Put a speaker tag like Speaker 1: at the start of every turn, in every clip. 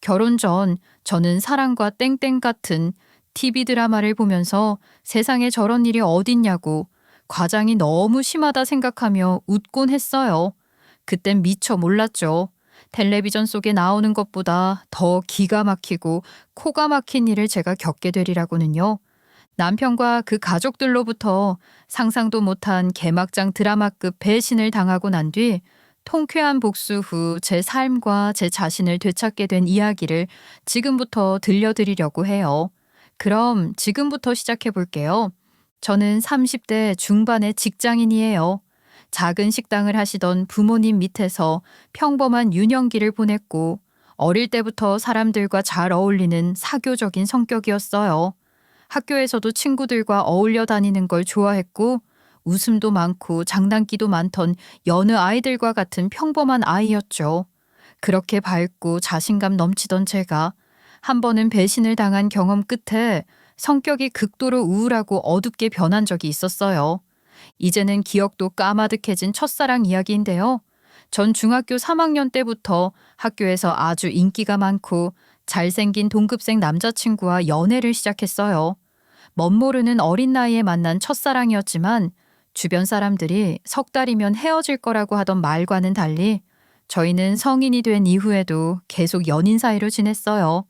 Speaker 1: 결혼 전 저는 사랑과 땡땡 같은 TV 드라마를 보면서 세상에 저런 일이 어딨냐고 과장이 너무 심하다 생각하며 웃곤 했어요. 그땐 미처 몰랐죠. 텔레비전 속에 나오는 것보다 더 기가 막히고 코가 막힌 일을 제가 겪게 되리라고는요. 남편과 그 가족들로부터 상상도 못한 개막장 드라마급 배신을 당하고 난 뒤 통쾌한 복수 후 제 삶과 제 자신을 되찾게 된 이야기를 지금부터 들려드리려고 해요. 그럼 지금부터 시작해 볼게요. 저는 30대 중반의 직장인이에요. 작은 식당을 하시던 부모님 밑에서 평범한 유년기를 보냈고 어릴 때부터 사람들과 잘 어울리는 사교적인 성격이었어요. 학교에서도 친구들과 어울려 다니는 걸 좋아했고 웃음도 많고 장난기도 많던 여느 아이들과 같은 평범한 아이였죠. 그렇게 밝고 자신감 넘치던 제가 한 번은 배신을 당한 경험 끝에 성격이 극도로 우울하고 어둡게 변한 적이 있었어요. 이제는 기억도 까마득해진 첫사랑 이야기인데요. 전 중학교 3학년 때부터 학교에서 아주 인기가 많고 잘생긴 동급생 남자친구와 연애를 시작했어요. 멋모르는 어린 나이에 만난 첫사랑이었지만 주변 사람들이 석 달이면 헤어질 거라고 하던 말과는 달리 저희는 성인이 된 이후에도 계속 연인 사이로 지냈어요.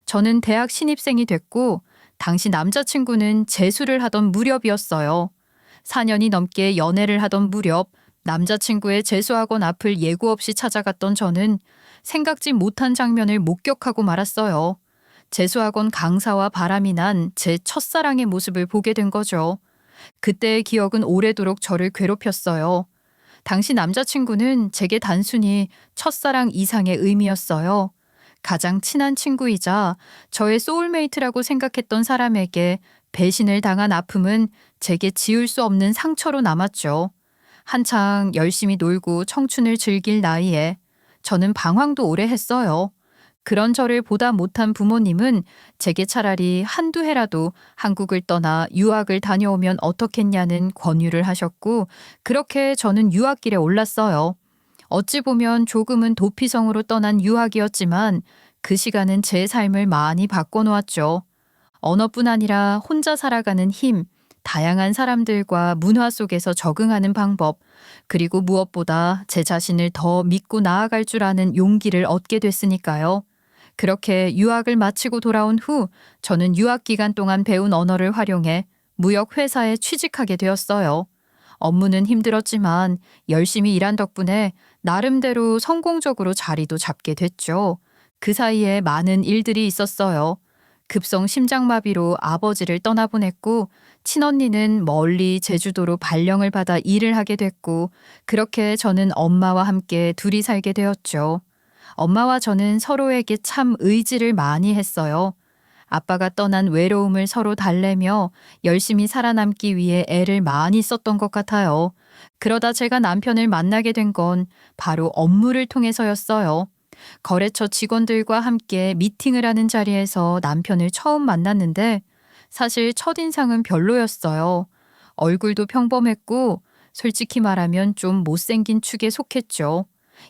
Speaker 1: 저는 대학 신입생이 됐고 당시 남자친구는 재수를 하던 무렵이었어요. 4년이 넘게 연애를 하던 무렵 남자친구의 재수학원 앞을 예고 없이 찾아갔던 저는 생각지 못한 장면을 목격하고 말았어요. 재수학원 강사와 바람이 난 제 첫사랑의 모습을 보게 된 거죠. 그때의 기억은 오래도록 저를 괴롭혔어요. 당시 남자친구는 제게 단순히 첫사랑 이상의 의미였어요. 가장 친한 친구이자 저의 소울메이트라고 생각했던 사람에게 배신을 당한 아픔은 제게 지울 수 없는 상처로 남았죠. 한창 열심히 놀고 청춘을 즐길 나이에 저는 방황도 오래 했어요. 그런 저를 보다 못한 부모님은 제게 차라리 한두 해라도 한국을 떠나 유학을 다녀오면 어떻겠냐는 권유를 하셨고 그렇게 저는 유학길에 올랐어요. 어찌 보면 조금은 도피성으로 떠난 유학이었지만 그 시간은 제 삶을 많이 바꿔놓았죠. 언어뿐 아니라 혼자 살아가는 힘, 다양한 사람들과 문화 속에서 적응하는 방법, 그리고 무엇보다 제 자신을 더 믿고 나아갈 줄 아는 용기를 얻게 됐으니까요. 그렇게 유학을 마치고 돌아온 후 저는 유학 기간 동안 배운 언어를 활용해 무역 회사에 취직하게 되었어요. 업무는 힘들었지만 열심히 일한 덕분에 나름대로 성공적으로 자리도 잡게 됐죠. 그 사이에 많은 일들이 있었어요. 급성 심장마비로 아버지를 떠나보냈고 친언니는 멀리 제주도로 발령을 받아 일을 하게 됐고 그렇게 저는 엄마와 함께 둘이 살게 되었죠. 엄마와 저는 서로에게 참 의지를 많이 했어요. 아빠가 떠난 외로움을 서로 달래며 열심히 살아남기 위해 애를 많이 썼던 것 같아요. 그러다 제가 남편을 만나게 된 건 바로 업무를 통해서였어요. 거래처 직원들과 함께 미팅을 하는 자리에서 남편을 처음 만났는데 사실 첫인상은 별로였어요. 얼굴도 평범했고 솔직히 말하면 좀 못생긴 축에 속했죠.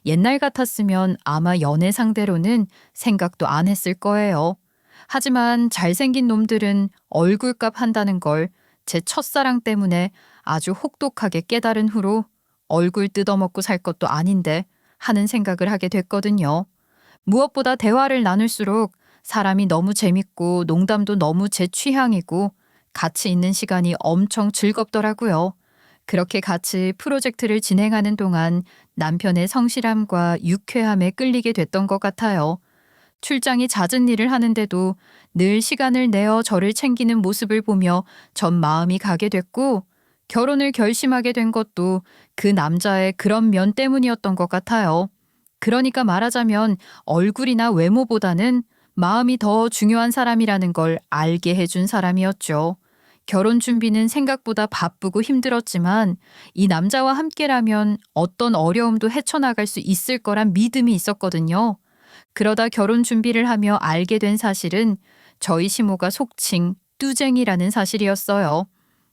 Speaker 1: 옛날 같았으면 아마 연애 상대로는 생각도 안 했을 거예요. 하지만 잘생긴 놈들은 얼굴값 한다는 걸 제 첫사랑 때문에 아주 혹독하게 깨달은 후로 얼굴 뜯어먹고 살 것도 아닌데 하는 생각을 하게 됐거든요. 무엇보다 대화를 나눌수록 사람이 너무 재밌고 농담도 너무 제 취향이고 같이 있는 시간이 엄청 즐겁더라고요. 그렇게 같이 프로젝트를 진행하는 동안 남편의 성실함과 유쾌함에 끌리게 됐던 것 같아요. 출장이 잦은 일을 하는데도 늘 시간을 내어 저를 챙기는 모습을 보며 전 마음이 가게 됐고 결혼을 결심하게 된 것도 그 남자의 그런 면 때문이었던 것 같아요. 그러니까 말하자면 얼굴이나 외모보다는 마음이 더 중요한 사람이라는 걸 알게 해준 사람이었죠. 결혼 준비는 생각보다 바쁘고 힘들었지만 이 남자와 함께라면 어떤 어려움도 헤쳐나갈 수 있을 거란 믿음이 있었거든요. 그러다 결혼 준비를 하며 알게 된 사실은 저희 시모가 속칭 뚜쟁이라는 사실이었어요.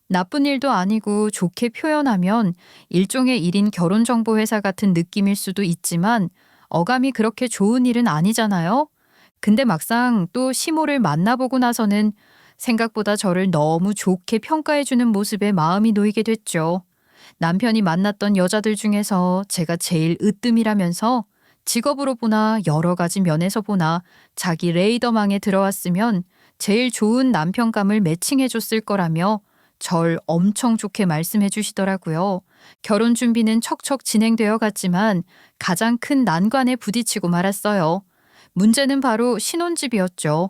Speaker 1: 나쁜 일도 아니고 좋게 표현하면 일종의 일인 결혼정보회사 같은 느낌일 수도 있지만 어감이 그렇게 좋은 일은 아니잖아요. 근데 막상 또 시모를 만나보고 나서는 생각보다 저를 너무 좋게 평가해주는 모습에 마음이 놓이게 됐죠. 남편이 만났던 여자들 중에서 제가 제일 으뜸이라면서 직업으로 보나 여러 가지 면에서 보나 자기 레이더망에 들어왔으면 제일 좋은 남편감을 매칭해 줬을 거라며 절 엄청 좋게 말씀해 주시더라고요. 결혼 준비는 척척 진행되어 갔지만 가장 큰 난관에 부딪히고 말았어요. 문제는 바로 신혼집이었죠.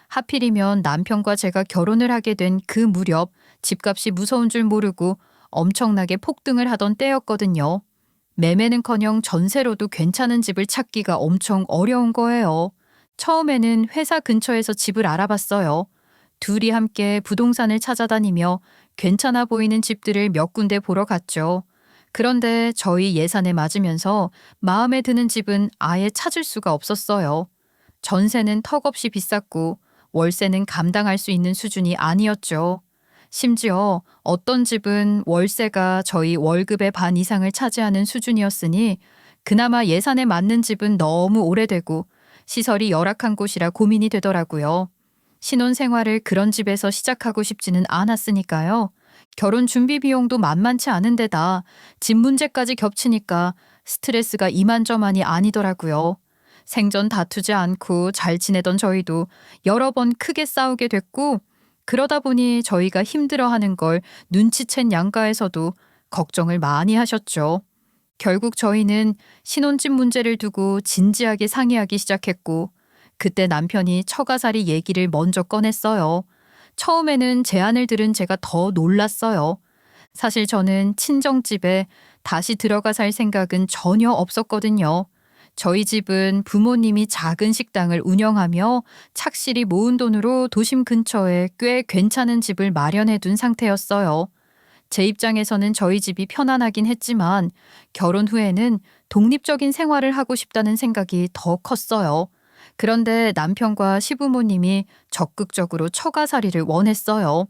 Speaker 1: 하필이면 남편과 제가 결혼을 하게 된 그 무렵 집값이 무서운 줄 모르고 엄청나게 폭등을 하던 때였거든요. 매매는커녕 전세로도 괜찮은 집을 찾기가 엄청 어려운 거예요. 처음에는 회사 근처에서 집을 알아봤어요. 둘이 함께 부동산을 찾아다니며 괜찮아 보이는 집들을 몇 군데 보러 갔죠. 그런데 저희 예산에 맞으면서 마음에 드는 집은 아예 찾을 수가 없었어요. 전세는 턱없이 비쌌고 월세는 감당할 수 있는 수준이 아니었죠. 심지어 어떤 집은 월세가 저희 월급의 반 이상을 차지하는 수준이었으니 그나마 예산에 맞는 집은 너무 오래되고 시설이 열악한 곳이라 고민이 되더라고요. 신혼생활을 그런 집에서 시작하고 싶지는 않았으니까요. 결혼 준비 비용도 만만치 않은 데다 집 문제까지 겹치니까 스트레스가 이만저만이 아니더라고요. 생전 다투지 않고 잘 지내던 저희도 여러 번 크게 싸우게 됐고 그러다 보니 저희가 힘들어하는 걸 눈치챈 양가에서도 걱정을 많이 하셨죠. 결국 저희는 신혼집 문제를 두고 진지하게 상의하기 시작했고 그때 남편이 처가살이 얘기를 먼저 꺼냈어요. 처음에는 제안을 들은 제가 더 놀랐어요. 사실 저는 친정집에 다시 들어가 살 생각은 전혀 없었거든요. 저희 집은 부모님이 작은 식당을 운영하며 착실히 모은 돈으로 도심 근처에 꽤 괜찮은 집을 마련해 둔 상태였어요. 제 입장에서는 저희 집이 편안하긴 했지만 결혼 후에는 독립적인 생활을 하고 싶다는 생각이 더 컸어요. 그런데 남편과 시부모님이 적극적으로 처가살이를 원했어요.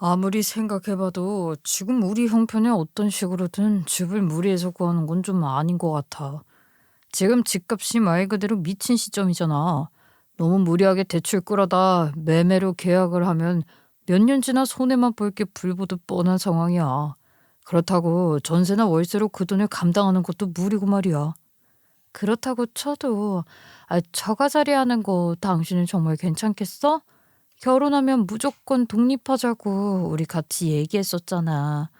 Speaker 1: 아무리 생각해봐도 지금 우리 형편에 어떤 식으로든 집을 무리해서 구하는 건 좀 아닌 것 같아. 지금 집값이 말 그대로 미친 시점이잖아. 너무 무리하게 대출 끌어다 매매로 계약을 하면 몇 년 지나 손해만 볼 게 불보듯 뻔한 상황이야. 그렇다고 전세나 월세로 그 돈을 감당하는 것도 무리고 말이야. 그렇다고 쳐도 처가살이 하는 거 당신은 정말 괜찮겠어? 결혼하면 무조건 독립하자고 우리 같이 얘기했었잖아.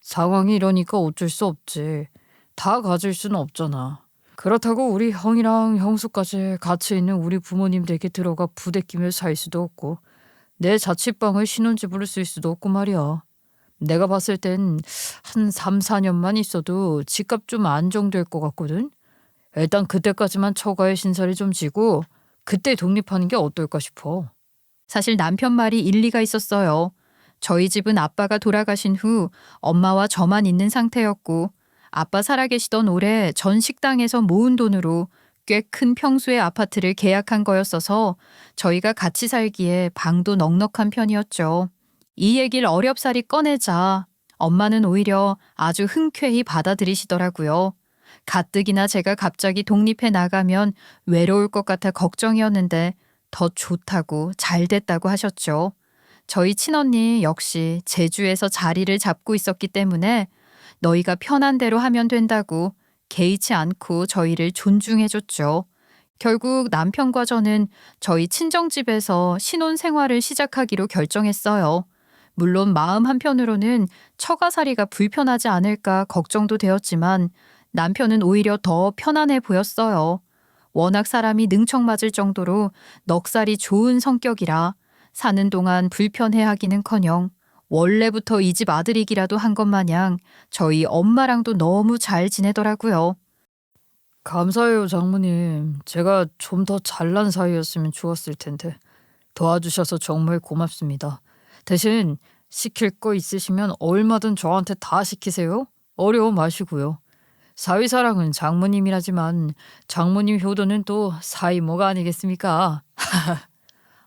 Speaker 1: 상황이 이러니까 어쩔 수 없지. 다 가질 수는 없잖아. 그렇다고 우리 형이랑 형수까지 같이 있는 우리 부모님 댁에 들어가 부대끼며 살 수도 없고 내 자취방을 신혼집으로 쓸 수도 없고 말이야. 내가 봤을 땐 한 3, 4년만 있어도 집값 좀 안정될 것 같거든. 일단 그때까지만 처가의 신살이 좀 지고 그때 독립하는 게 어떨까 싶어. 사실 남편 말이 일리가 있었어요. 저희 집은 아빠가 돌아가신 후 엄마와 저만 있는 상태였고 아빠 살아계시던 올해 전 식당에서 모은 돈으로 꽤 큰 평수의 아파트를 계약한 거였어서 저희가 같이 살기에 방도 넉넉한 편이었죠. 이 얘기를 어렵사리 꺼내자 엄마는 오히려 아주 흔쾌히 받아들이시더라고요. 가뜩이나 제가 갑자기 독립해 나가면 외로울 것 같아 걱정이었는데 더 좋다고 잘 됐다고 하셨죠. 저희 친언니 역시 제주에서 자리를 잡고 있었기 때문에 너희가 편한 대로 하면 된다고 개의치 않고 저희를 존중해줬죠. 결국 남편과 저는 저희 친정집에서 신혼 생활을 시작하기로 결정했어요. 물론 마음 한편으로는 처가살이가 불편하지 않을까 걱정도 되었지만 남편은 오히려 더 편안해 보였어요. 워낙 사람이 능청맞을 정도로 넉살이 좋은 성격이라 사는 동안 불편해하기는커녕 원래부터 이 집 아들이기라도 한 것 마냥 저희 엄마랑도 너무 잘 지내더라고요. 감사해요, 장모님. 제가 좀 더 잘난 사이였으면 좋았을 텐데. 도와주셔서 정말 고맙습니다. 대신 시킬 거 있으시면 얼마든 저한테 다 시키세요. 어려워 마시고요. 사위사랑은 장모님이라지만 장모님 효도는 또 사이모가 아니겠습니까?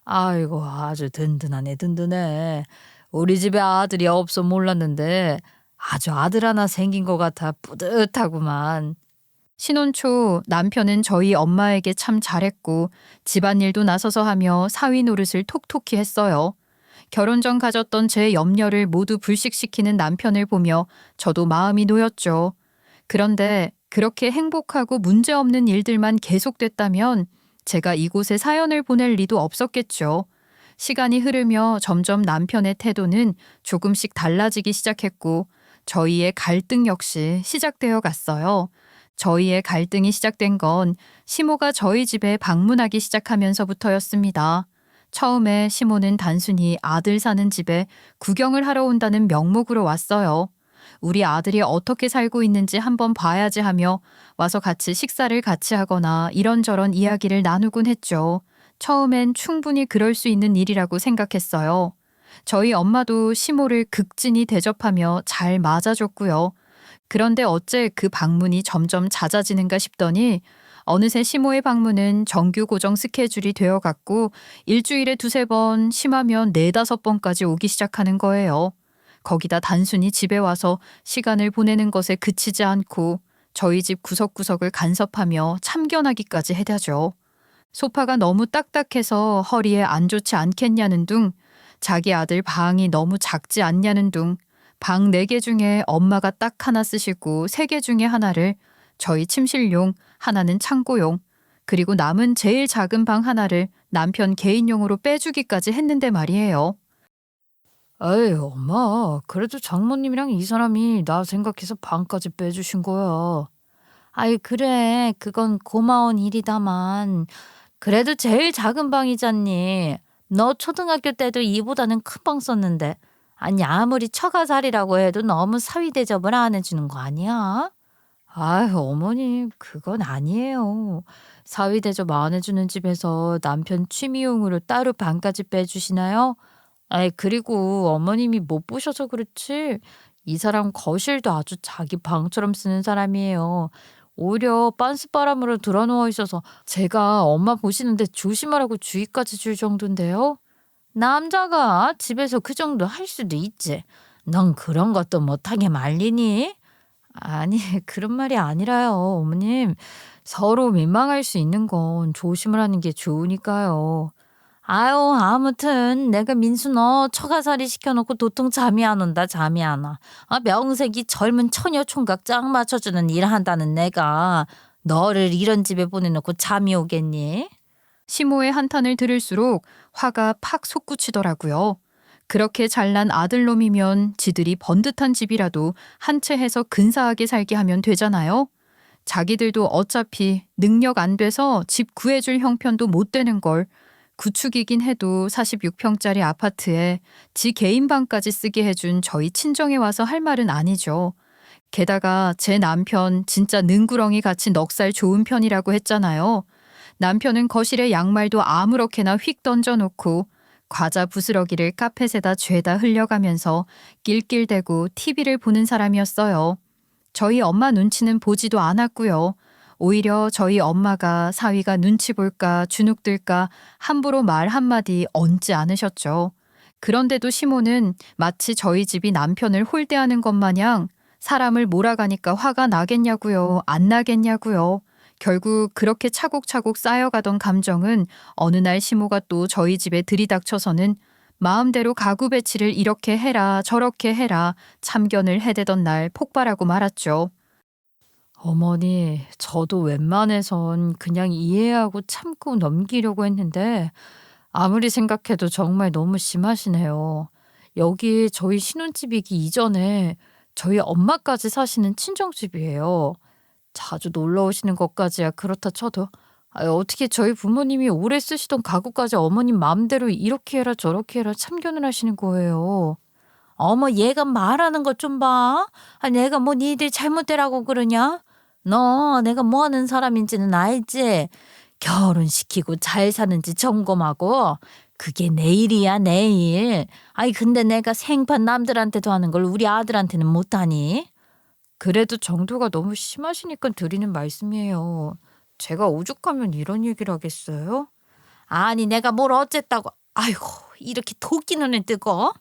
Speaker 1: 아이고 아주 든든하네 든든해. 우리 집에 아들이 없어 몰랐는데 아주 아들 하나 생긴 것 같아 뿌듯하구만. 신혼 초 남편은 저희 엄마에게 참 잘했고 집안일도 나서서 하며 사위 노릇을 톡톡히 했어요. 결혼 전 가졌던 제 염려를 모두 불식시키는 남편을 보며 저도 마음이 놓였죠. 그런데 그렇게 행복하고 문제없는 일들만 계속됐다면 제가 이곳에 사연을 보낼 리도 없었겠죠. 시간이 흐르며 점점 남편의 태도는 조금씩 달라지기 시작했고 저희의 갈등 역시 시작되어 갔어요. 저희의 갈등이 시작된 건 시모가 저희 집에 방문하기 시작하면서부터였습니다. 처음에 시모는 단순히 아들 사는 집에 구경을 하러 온다는 명목으로 왔어요. 우리 아들이 어떻게 살고 있는지 한번 봐야지 하며 와서 같이 식사를 같이 하거나 이런저런 이야기를 나누곤 했죠. 처음엔 충분히 그럴 수 있는 일이라고 생각했어요. 저희 엄마도 시모를 극진히 대접하며 잘 맞아줬고요. 그런데 어째 그 방문이 점점 잦아지는가 싶더니 어느새 시모의 방문은 정규 고정 스케줄이 되어갔고 일주일에 두세 번, 심하면 네다섯 번까지 오기 시작하는 거예요. 거기다 단순히 집에 와서 시간을 보내는 것에 그치지 않고 저희 집 구석구석을 간섭하며 참견하기까지 해대죠. 소파가 너무 딱딱해서 허리에 안 좋지 않겠냐는 둥, 자기 아들 방이 너무 작지 않냐는 둥, 방 4개 중에 엄마가 딱 하나 쓰시고 3개 중에 하나를 저희 침실용, 하나는 창고용, 그리고 남은 제일 작은 방 하나를 남편 개인용으로 빼주기까지 했는데 말이에요. 에이, 엄마, 그래도 장모님이랑 이 사람이 나 생각해서 방까지 빼주신 거야.
Speaker 2: 아이, 그래. 그건 고마운 일이다만. 그래도 제일 작은 방이잖니. 너 초등학교 때도 이보다는 큰 방 썼는데. 아니, 아무리 처가살이라고 해도 너무 사위 대접을 안 해주는 거 아니야?
Speaker 1: 아유, 어머님, 그건 아니에요. 사위 대접 안 해주는 집에서 남편 취미용으로 따로 방까지 빼주시나요? 아이, 그리고 어머님이 못 보셔서 그렇지. 이 사람 거실도 아주 자기 방처럼 쓰는 사람이에요. 오히려 빤스바람으로 드러누워 있어서 제가 엄마 보시는데 조심하라고 주의까지 줄 정도인데요.
Speaker 2: 남자가 집에서 그 정도 할 수도 있지. 넌 그런 것도 못하게 말리니?
Speaker 1: 아니, 그런 말이 아니라요, 어머님. 서로 민망할 수 있는 건 조심을 하는 게 좋으니까요.
Speaker 2: 아유, 아무튼 내가 민수 너 처가살이 시켜놓고 도통 잠이 안 온다, 잠이 안 와. 명색이 젊은 처녀 총각 짝 맞춰주는 일 한다는 내가 너를 이런 집에 보내놓고 잠이 오겠니?
Speaker 1: 시모의 한탄을 들을수록 화가 팍 솟구치더라고요. 그렇게 잘난 아들놈이면 지들이 번듯한 집이라도 한 채 해서 근사하게 살게 하면 되잖아요. 자기들도 어차피 능력 안 돼서 집 구해줄 형편도 못 되는 걸 구축이긴 해도 46평짜리 아파트에 지 개인 방까지 쓰게 해준 저희 친정에 와서 할 말은 아니죠. 게다가 제 남편 진짜 능구렁이 같이 넉살 좋은 편이라고 했잖아요. 남편은 거실에 양말도 아무렇게나 휙 던져놓고 과자 부스러기를 카펫에다 죄다 흘려가면서 낄낄대고 TV를 보는 사람이었어요. 저희 엄마 눈치는 보지도 않았고요. 오히려 저희 엄마가 사위가 눈치 볼까 주눅들까 함부로 말 한마디 얹지 않으셨죠. 그런데도 시모는 마치 저희 집이 남편을 홀대하는 것 마냥 사람을 몰아가니까 화가 나겠냐고요, 안 나겠냐고요. 결국 그렇게 차곡차곡 쌓여가던 감정은 어느 날 시모가 또 저희 집에 들이닥쳐서는 마음대로 가구 배치를 이렇게 해라 저렇게 해라 참견을 해대던 날 폭발하고 말았죠. 어머니, 저도 웬만해선 그냥 이해하고 참고 넘기려고 했는데 아무리 생각해도 정말 너무 심하시네요. 여기 저희 신혼집이기 이전에 저희 엄마까지 사시는 친정집이에요. 자주 놀러 오시는 것까지야 그렇다 쳐도 어떻게 저희 부모님이 오래 쓰시던 가구까지 어머님 마음대로 이렇게 해라 저렇게 해라 참견을 하시는 거예요.
Speaker 2: 어머, 얘가 말하는 것 좀 봐. 내가 뭐 니들 잘못되라고 그러냐? 너 내가 뭐 하는 사람인지는 알지? 결혼시키고 잘 사는지 점검하고. 그게 내일이야, 내일. 근데 내가 생판 남들한테도 하는 걸 우리 아들한테는 못하니?
Speaker 1: 그래도 정도가 너무 심하시니까 드리는 말씀이에요. 제가 오죽하면 이런 얘기를 하겠어요?
Speaker 2: 아니, 내가 뭘 어쨌다고. 아이고, 이렇게 토끼 눈에 뜨고.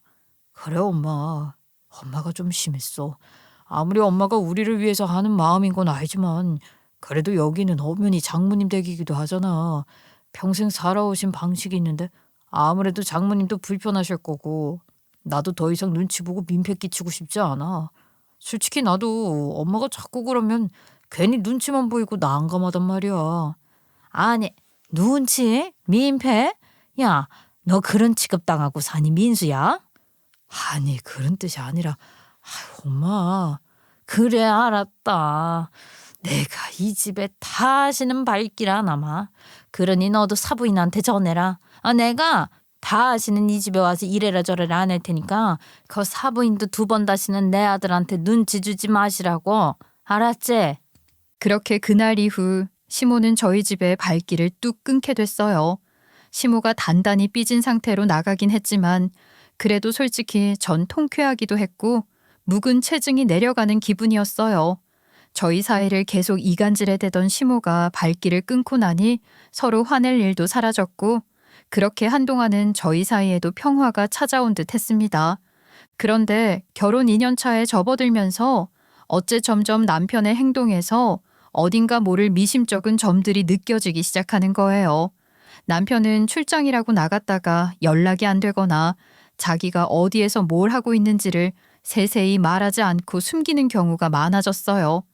Speaker 1: 그래, 엄마. 엄마가 좀 심했어. 아무리 엄마가 우리를 위해서 하는 마음인 건 알지만
Speaker 2: 그래도 여기는 엄연히 장모님 댁이기도 하잖아. 평생 살아오신 방식이 있는데 아무래도 장모님도 불편하실 거고 나도 더 이상 눈치 보고 민폐 끼치고 싶지 않아. 솔직히 나도 엄마가 자꾸 그러면 괜히 눈치만 보이고 난감하단 말이야. 아니, 눈치? 민폐? 야, 너 그런 취급당하고 사니 민수야? 아니, 그런 뜻이 아니라, 아유, 엄마. 그래, 알았다. 내가 이 집에 다 아시는 발기라 나마. 그러니 너도 사부인한테 전해라. 내가 다 아시는 이 집에 와서 이래라 저래라 안 할 테니까 그 사부인도 2번 다시는 내 아들한테 눈치 주지 마시라고. 알았지?
Speaker 1: 그렇게 그날 이후 시모는 저희 집에 발길을 뚝 끊게 됐어요. 시모가 단단히 삐진 상태로 나가긴 했지만 그래도 솔직히 전 통쾌하기도 했고 묵은 체증이 내려가는 기분이었어요. 저희 사이를 계속 이간질해대던 시모가 발길을 끊고 나니 서로 화낼 일도 사라졌고 그렇게 한동안은 저희 사이에도 평화가 찾아온 듯 했습니다. 그런데 결혼 2년 차에 접어들면서 어째 점점 남편의 행동에서 어딘가 모를 미심쩍은 점들이 느껴지기 시작하는 거예요. 남편은 출장이라고 나갔다가 연락이 안 되거나 자기가 어디에서 뭘 하고 있는지를 세세히 말하지 않고 숨기는 경우가 많아졌어요.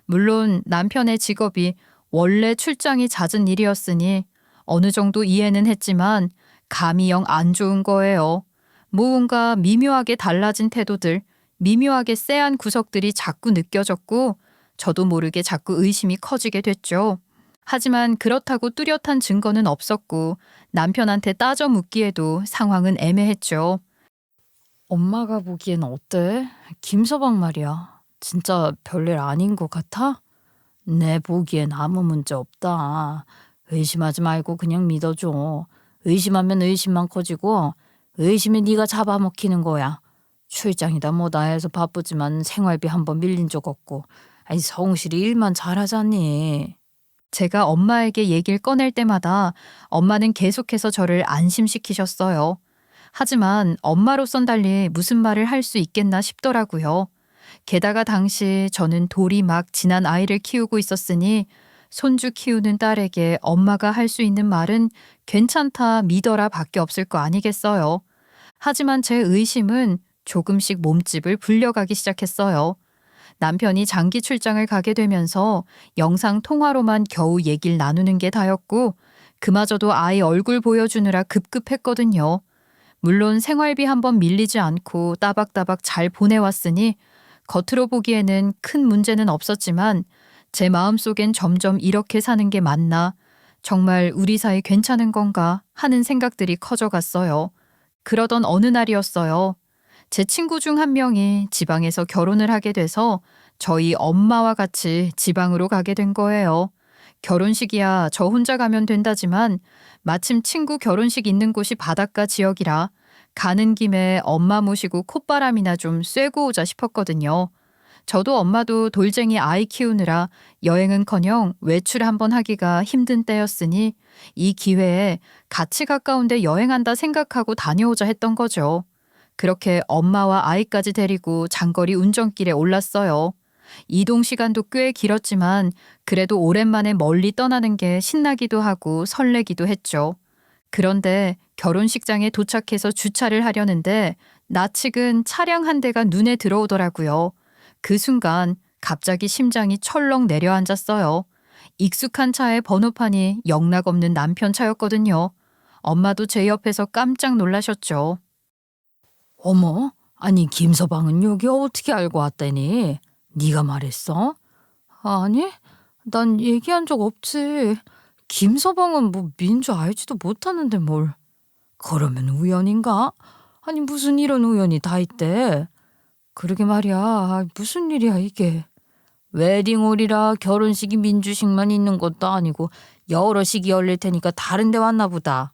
Speaker 1: 물론 남편의 직업이 원래 출장이 잦은 일이었으니 어느 정도 이해는 했지만 감이 영 안 좋은 거예요. 뭔가 미묘하게 달라진 태도들, 미묘하게 쎄한 구석들이 자꾸 느껴졌고 저도 모르게 자꾸 의심이 커지게 됐죠. 하지만 그렇다고 뚜렷한 증거는 없었고 남편한테 따져 묻기에도 상황은 애매했죠.
Speaker 2: 엄마가 보기엔 어때? 김서방 말이야. 진짜 별일 아닌 것 같아? 내 보기엔 아무 문제 없다. 의심하지 말고 그냥 믿어줘. 의심하면 의심만 커지고 의심에 네가 잡아먹히는 거야. 출장이다 뭐다 해서 바쁘지만 생활비 한 번 밀린 적 없고. 아니 성실히 일만 잘하잖니.
Speaker 1: 제가 엄마에게 얘기를 꺼낼 때마다 엄마는 계속해서 저를 안심시키셨어요. 하지만 엄마로선 달리 무슨 말을 할 수 있겠나 싶더라고요. 게다가 당시 저는 돌이 막 지난 아이를 키우고 있었으니 손주 키우는 딸에게 엄마가 할 수 있는 말은 괜찮다 믿어라 밖에 없을 거 아니겠어요. 하지만 제 의심은 조금씩 몸집을 불려가기 시작했어요. 남편이 장기 출장을 가게 되면서 영상 통화로만 겨우 얘기를 나누는 게 다였고 그마저도 아이 얼굴 보여주느라 급급했거든요. 물론 생활비 한번 밀리지 않고 따박따박 잘 보내왔으니 겉으로 보기에는 큰 문제는 없었지만 제 마음속엔 점점 이렇게 사는 게 맞나, 정말 우리 사이 괜찮은 건가 하는 생각들이 커져갔어요. 그러던 어느 날이었어요. 제 친구 중 한 명이 지방에서 결혼을 하게 돼서 저희 엄마와 같이 지방으로 가게 된 거예요. 결혼식이야 저 혼자 가면 된다지만 마침 친구 결혼식 있는 곳이 바닷가 지역이라 가는 김에 엄마 모시고 콧바람이나 좀 쐬고 오자 싶었거든요. 저도 엄마도 돌쟁이 아이 키우느라 여행은커녕 외출 한번 하기가 힘든 때였으니 이 기회에 같이 가까운 데 여행한다 생각하고 다녀오자 했던 거죠. 그렇게 엄마와 아이까지 데리고 장거리 운전길에 올랐어요. 이동 시간도 꽤 길었지만 그래도 오랜만에 멀리 떠나는 게 신나기도 하고 설레기도 했죠. 그런데 결혼식장에 도착해서 주차를 하려는데 낯익은 차량 한 대가 눈에 들어오더라고요. 그 순간 갑자기 심장이 철렁 내려앉았어요. 익숙한 차의 번호판이 영락없는 남편 차였거든요. 엄마도 제 옆에서 깜짝 놀라셨죠.
Speaker 2: 어머, 아니 김서방은 여기 어떻게 알고 왔다니? 네가 말했어? 아니, 난 얘기한 적 없지. 김서방은 뭐 민주 알지도 못하는데 뭘. 그러면 우연인가? 아니 무슨 이런 우연이 다 있대. 그러게 말이야. 무슨 일이야 이게. 웨딩홀이라 결혼식이 민주식만 있는 것도 아니고 여러 식이 열릴 테니까 다른 데 왔나 보다.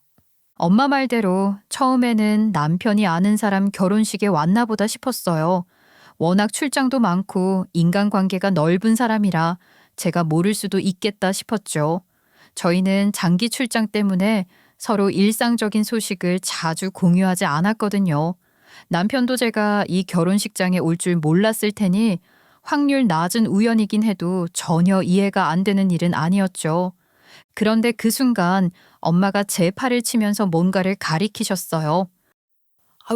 Speaker 1: 엄마 말대로 처음에는 남편이 아는 사람 결혼식에 왔나 보다 싶었어요. 워낙 출장도 많고 인간관계가 넓은 사람이라 제가 모를 수도 있겠다 싶었죠. 저희는 장기 출장 때문에 서로 일상적인 소식을 자주 공유하지 않았거든요. 남편도 제가 이 결혼식장에 올 줄 몰랐을 테니 확률 낮은 우연이긴 해도 전혀 이해가 안 되는 일은 아니었죠. 그런데 그 순간 엄마가 제 팔을 치면서 뭔가를 가리키셨어요.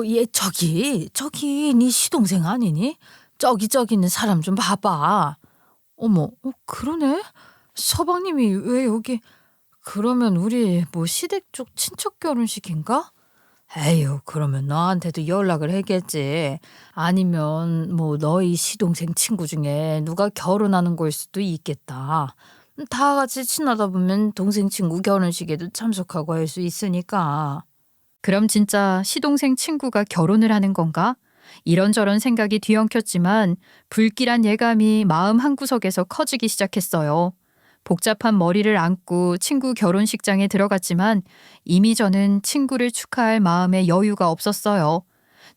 Speaker 2: 얘 저기 네 시동생 아니니? 저기 있는 사람 좀 봐봐. 어머, 그러네? 서방님이 왜 여기? 그러면 우리 뭐 시댁 쪽 친척 결혼식인가? 에휴, 그러면 너한테도 연락을 했겠지. 아니면 뭐 너희 시동생 친구 중에 누가 결혼하는 걸 수도 있겠다. 다 같이 친하다 보면 동생 친구 결혼식에도 참석하고 할 수 있으니까.
Speaker 1: 그럼 진짜 시동생 친구가 결혼을 하는 건가? 이런저런 생각이 뒤엉켰지만 불길한 예감이 마음 한구석에서 커지기 시작했어요. 복잡한 머리를 안고 친구 결혼식장에 들어갔지만 이미 저는 친구를 축하할 마음에 여유가 없었어요.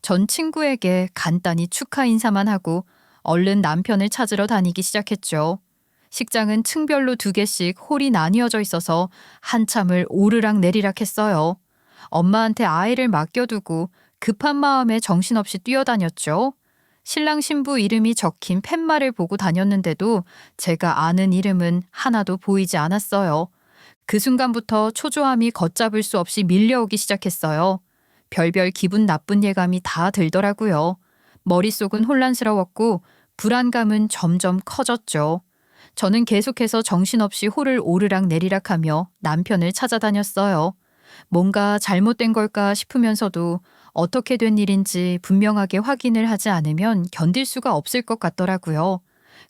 Speaker 1: 전 친구에게 간단히 축하 인사만 하고 얼른 남편을 찾으러 다니기 시작했죠. 식장은 층별로 2개씩 홀이 나뉘어져 있어서 한참을 오르락 내리락 했어요. 엄마한테 아이를 맡겨두고 급한 마음에 정신없이 뛰어다녔죠. 신랑 신부 이름이 적힌 팻말을 보고 다녔는데도 제가 아는 이름은 하나도 보이지 않았어요. 그 순간부터 초조함이 걷잡을 수 없이 밀려오기 시작했어요. 별별 기분 나쁜 예감이 다 들더라고요. 머릿속은 혼란스러웠고 불안감은 점점 커졌죠. 저는 계속해서 정신없이 홀을 오르락 내리락하며 남편을 찾아다녔어요. 뭔가 잘못된 걸까 싶으면서도 어떻게 된 일인지 분명하게 확인을 하지 않으면 견딜 수가 없을 것 같더라고요.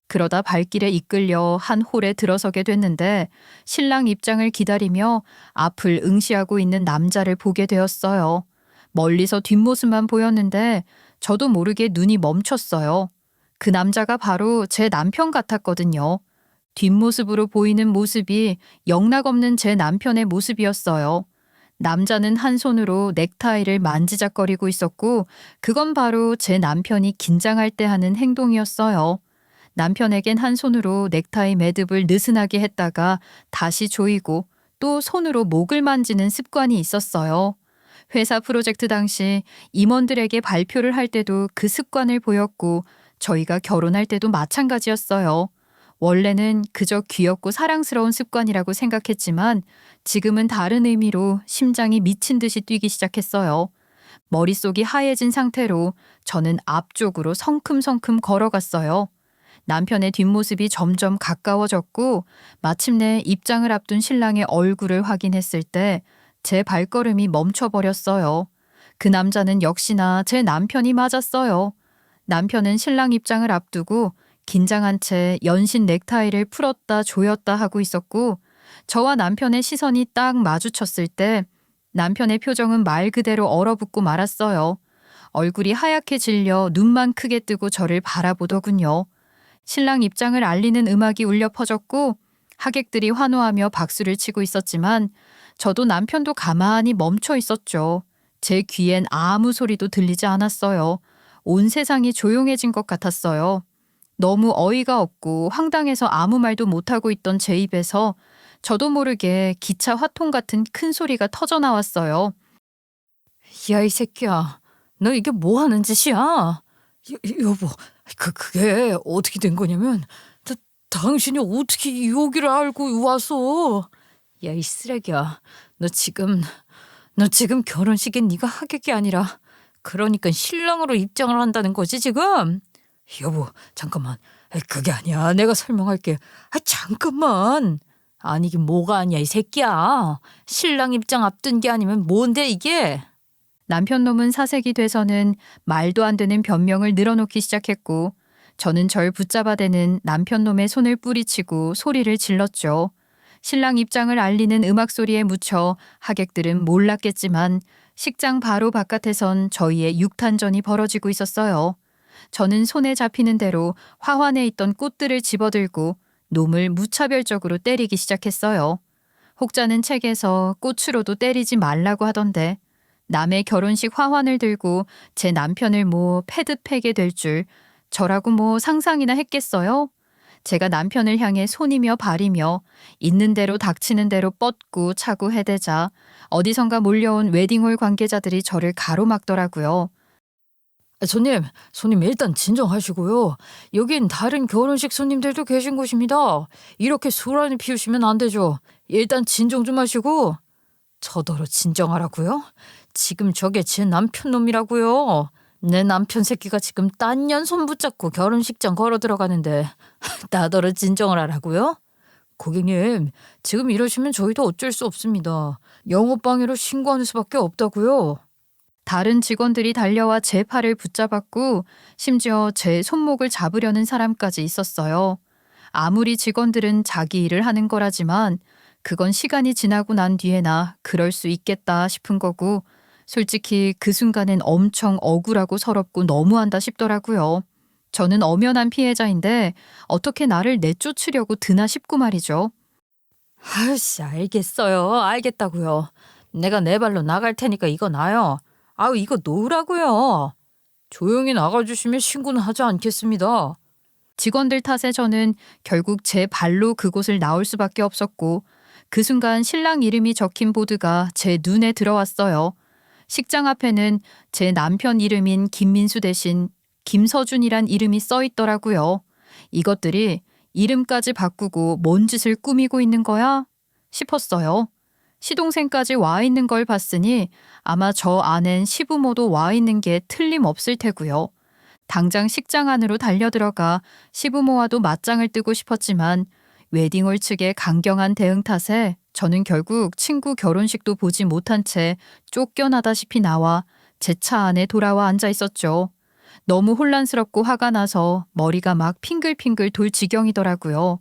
Speaker 1: 그러다 발길에 이끌려 한 홀에 들어서게 됐는데 신랑 입장을 기다리며 앞을 응시하고 있는 남자를 보게 되었어요. 멀리서 뒷모습만 보였는데 저도 모르게 눈이 멈췄어요. 그 남자가 바로 제 남편 같았거든요. 뒷모습으로 보이는 모습이 영락없는 제 남편의 모습이었어요. 남자는 한 손으로 넥타이를 만지작거리고 있었고 그건 바로 제 남편이 긴장할 때 하는 행동이었어요. 남편에겐 한 손으로 넥타이 매듭을 느슨하게 했다가 다시 조이고 또 손으로 목을 만지는 습관이 있었어요. 회사 프로젝트 당시 임원들에게 발표를 할 때도 그 습관을 보였고 저희가 결혼할 때도 마찬가지였어요. 원래는 그저 귀엽고 사랑스러운 습관이라고 생각했지만 지금은 다른 의미로 심장이 미친 듯이 뛰기 시작했어요. 머릿속이 하얘진 상태로 저는 앞쪽으로 성큼성큼 걸어갔어요. 남편의 뒷모습이 점점 가까워졌고 마침내 입장을 앞둔 신랑의 얼굴을 확인했을 때 제 발걸음이 멈춰버렸어요. 그 남자는 역시나 제 남편이 맞았어요. 남편은 신랑 입장을 앞두고 긴장한 채 연신 넥타이를 풀었다 조였다 하고 있었고 저와 남편의 시선이 딱 마주쳤을 때 남편의 표정은 말 그대로 얼어붙고 말았어요. 얼굴이 하얗게 질려 눈만 크게 뜨고 저를 바라보더군요. 신랑 입장을 알리는 음악이 울려 퍼졌고 하객들이 환호하며 박수를 치고 있었지만 저도 남편도 가만히 멈춰 있었죠. 제 귀엔 아무 소리도 들리지 않았어요. 온 세상이 조용해진 것 같았어요. 너무 어이가 없고 황당해서 아무 말도 못하고 있던 제 입에서 저도 모르게 기차 화통 같은 큰 소리가 터져 나왔어요.
Speaker 2: 야, 이 새끼야, 너 이게 뭐 하는 짓이야? 여보, 그게 어떻게 된 거냐면, 당신이 어떻게 여기를 알고 와서? 야, 이 쓰레기야, 너 지금 결혼식에 네가 하객이 아니라, 그러니까 신랑으로 입장을 한다는 거지 지금? 여보, 잠깐만. 그게 아니야. 내가 설명할게. 잠깐만. 아니긴 뭐가 아니야, 이 새끼야. 신랑 입장 앞둔 게 아니면 뭔데 이게?
Speaker 1: 남편 놈은 사색이 돼서는 말도 안 되는 변명을 늘어놓기 시작했고 저는 절 붙잡아대는 남편 놈의 손을 뿌리치고 소리를 질렀죠. 신랑 입장을 알리는 음악 소리에 묻혀 하객들은 몰랐겠지만 식장 바로 바깥에선 저희의 육탄전이 벌어지고 있었어요. 저는 손에 잡히는 대로 화환에 있던 꽃들을 집어들고 놈을 무차별적으로 때리기 시작했어요. 혹자는 책에서 꽃으로도 때리지 말라고 하던데 남의 결혼식 화환을 들고 제 남편을 패드패게 될 줄 저라고 상상이나 했겠어요? 제가 남편을 향해 손이며 발이며 있는 대로 닥치는 대로 뻗고 차고 해대자 어디선가 몰려온 웨딩홀 관계자들이 저를 가로막더라고요.
Speaker 2: 손님 일단 진정하시고요. 여긴 다른 결혼식 손님들도 계신 곳입니다. 이렇게 소란을 피우시면 안 되죠. 일단 진정 좀 하시고. 저더러 진정하라고요? 지금 저게 제 남편 놈이라고요. 내 남편 새끼가 지금 딴 년 손 붙잡고 결혼식장 걸어 들어가는데 나더러 진정을 하라고요? 고객님, 지금 이러시면 저희도 어쩔 수 없습니다. 영업방해로 신고하는 수밖에 없다고요.
Speaker 1: 다른 직원들이 달려와 제 팔을 붙잡았고 심지어 제 손목을 잡으려는 사람까지 있었어요. 아무리 직원들은 자기 일을 하는 거라지만 그건 시간이 지나고 난 뒤에나 그럴 수 있겠다 싶은 거고 솔직히 그 순간엔 엄청 억울하고 서럽고 너무한다 싶더라고요. 저는 엄연한 피해자인데 어떻게 나를 내쫓으려고 드나 싶고 말이죠.
Speaker 2: 아유씨, 알겠어요. 알겠다고요. 내가 내 발로 나갈 테니까 이거 놔요. 아우, 이거 놓으라고요. 조용히 나가주시면 신고는 하지 않겠습니다.
Speaker 1: 직원들 탓에 저는 결국 제 발로 그곳을 나올 수밖에 없었고 그 순간 신랑 이름이 적힌 보드가 제 눈에 들어왔어요. 식장 앞에는 제 남편 이름인 김민수 대신 김서준이란 이름이 써 있더라고요. 이것들이 이름까지 바꾸고 뭔 짓을 꾸미고 있는 거야? 싶었어요. 시동생까지 와 있는 걸 봤으니 아마 저 안엔 시부모도 와 있는 게 틀림없을 테고요. 당장 식장 안으로 달려들어가 시부모와도 맞짱을 뜨고 싶었지만 웨딩홀 측의 강경한 대응 탓에 저는 결국 친구 결혼식도 보지 못한 채 쫓겨나다시피 나와 제 차 안에 돌아와 앉아 있었죠. 너무 혼란스럽고 화가 나서 머리가 막 핑글핑글 돌 지경이더라고요.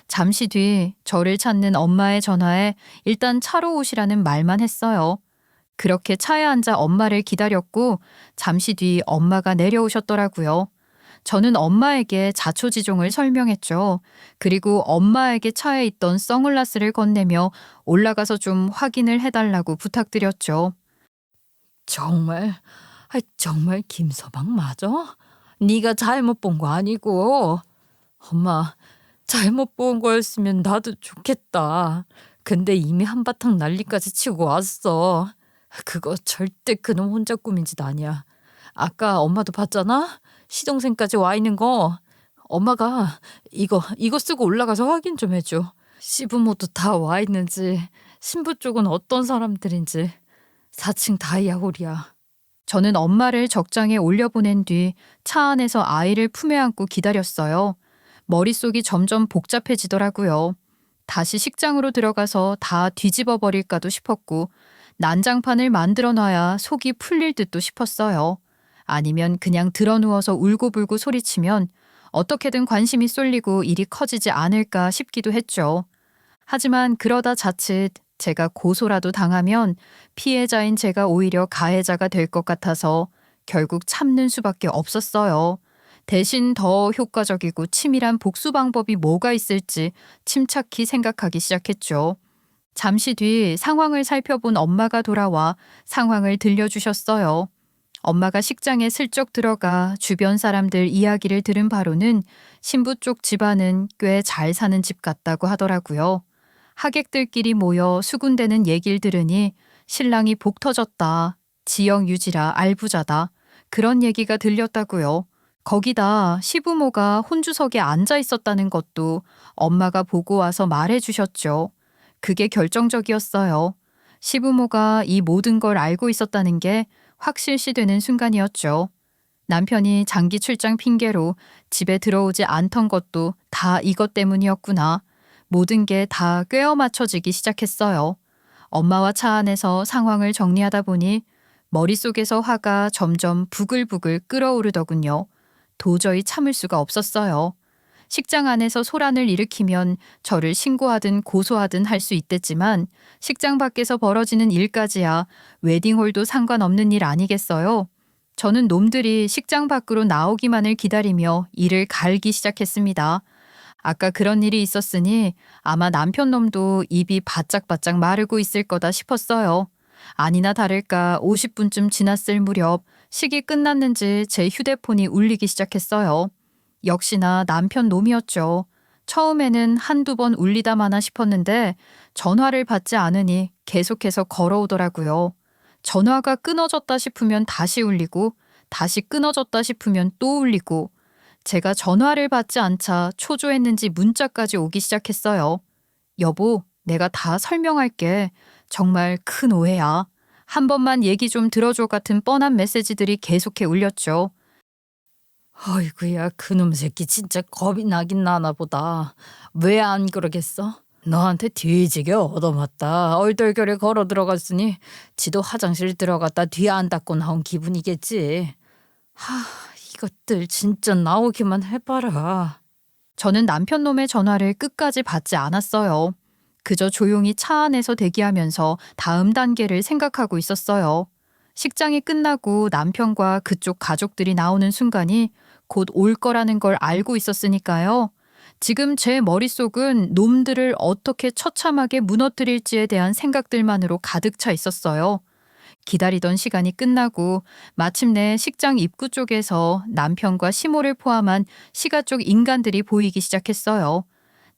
Speaker 1: 잠시 뒤 저를 찾는 엄마의 전화에 일단 차로 오시라는 말만 했어요. 그렇게 차에 앉아 엄마를 기다렸고 잠시 뒤 엄마가 내려오셨더라고요. 저는 엄마에게 자초지종을 설명했죠. 그리고 엄마에게 차에 있던 선글라스를 건네며 올라가서 좀 확인을 해달라고 부탁드렸죠.
Speaker 2: 정말 김서방 맞아? 네가 잘못 본 거 아니고. 엄마, 잘못 본 거였으면 나도 좋겠다. 근데 이미 한바탕 난리까지 치고 왔어. 그거 절대 그놈 혼자 꾸민 짓 아니야. 아까 엄마도 봤잖아? 시동생까지 와 있는 거. 엄마가 이거 쓰고 올라가서 확인 좀 해줘. 시부모도 다 와 있는지, 신부 쪽은 어떤 사람들인지. 4층 다이아홀이야.
Speaker 1: 저는 엄마를 적장에 올려보낸 뒤 차 안에서 아이를 품에 안고 기다렸어요. 머릿속이 점점 복잡해지더라고요. 다시 식장으로 들어가서 다 뒤집어 버릴까도 싶었고 난장판을 만들어 놔야 속이 풀릴 듯도 싶었어요. 아니면 그냥 드러누워서 울고불고 소리치면 어떻게든 관심이 쏠리고 일이 커지지 않을까 싶기도 했죠. 하지만 그러다 자칫 제가 고소라도 당하면 피해자인 제가 오히려 가해자가 될 것 같아서 결국 참는 수밖에 없었어요. 대신 더 효과적이고 치밀한 복수 방법이 뭐가 있을지 침착히 생각하기 시작했죠. 잠시 뒤 상황을 살펴본 엄마가 돌아와 상황을 들려주셨어요. 엄마가 식장에 슬쩍 들어가 주변 사람들 이야기를 들은 바로는 신부 쪽 집안은 꽤 잘 사는 집 같다고 하더라고요. 하객들끼리 모여 수군대는 얘기를 들으니 신랑이 복 터졌다, 지역 유지라 알부자다, 그런 얘기가 들렸다고요. 거기다 시부모가 혼주석에 앉아 있었다는 것도 엄마가 보고 와서 말해 주셨죠. 그게 결정적이었어요. 시부모가 이 모든 걸 알고 있었다는 게 확실시되는 순간이었죠. 남편이 장기 출장 핑계로 집에 들어오지 않던 것도 다 이것 때문이었구나. 모든 게 다 꿰어 맞춰지기 시작했어요. 엄마와 차 안에서 상황을 정리하다 보니 머릿속에서 화가 점점 부글부글 끓어오르더군요. 도저히 참을 수가 없었어요. 식장 안에서 소란을 일으키면 저를 신고하든 고소하든 할 수 있댔지만 식장 밖에서 벌어지는 일까지야 웨딩홀도 상관없는 일 아니겠어요? 저는 놈들이 식장 밖으로 나오기만을 기다리며 이를 갈기 시작했습니다. 아까 그런 일이 있었으니 아마 남편 놈도 입이 바짝바짝 마르고 있을 거다 싶었어요. 아니나 다를까 50분쯤 지났을 무렵 식이 끝났는지 제 휴대폰이 울리기 시작했어요. 역시나 남편 놈이었죠. 처음에는 한두 번 울리다 마나 싶었는데 전화를 받지 않으니 계속해서 걸어오더라고요. 전화가 끊어졌다 싶으면 다시 울리고 다시 끊어졌다 싶으면 또 울리고 제가 전화를 받지 않자 초조했는지 문자까지 오기 시작했어요. 여보, 내가 다 설명할게. 정말 큰 오해야. 한 번만 얘기 좀 들어줘 같은 뻔한 메시지들이 계속해 울렸죠.
Speaker 2: 아이고야, 그놈 새끼 진짜 겁이 나긴 나나 보다. 왜 안 그러겠어? 너한테 뒤지게 얻어맞다. 얼떨결에 걸어 들어갔으니 지도 화장실 들어갔다 뒤 안 닦고 나온 기분이겠지. 이것들 진짜 나오기만 해봐라.
Speaker 1: 저는 남편 놈의 전화를 끝까지 받지 않았어요. 그저 조용히 차 안에서 대기하면서 다음 단계를 생각하고 있었어요. 식장이 끝나고 남편과 그쪽 가족들이 나오는 순간이 곧 올 거라는 걸 알고 있었으니까요. 지금 제 머릿속은 놈들을 어떻게 처참하게 무너뜨릴지에 대한 생각들만으로 가득 차 있었어요. 기다리던 시간이 끝나고 마침내 식장 입구 쪽에서 남편과 시모를 포함한 시가 쪽 인간들이 보이기 시작했어요.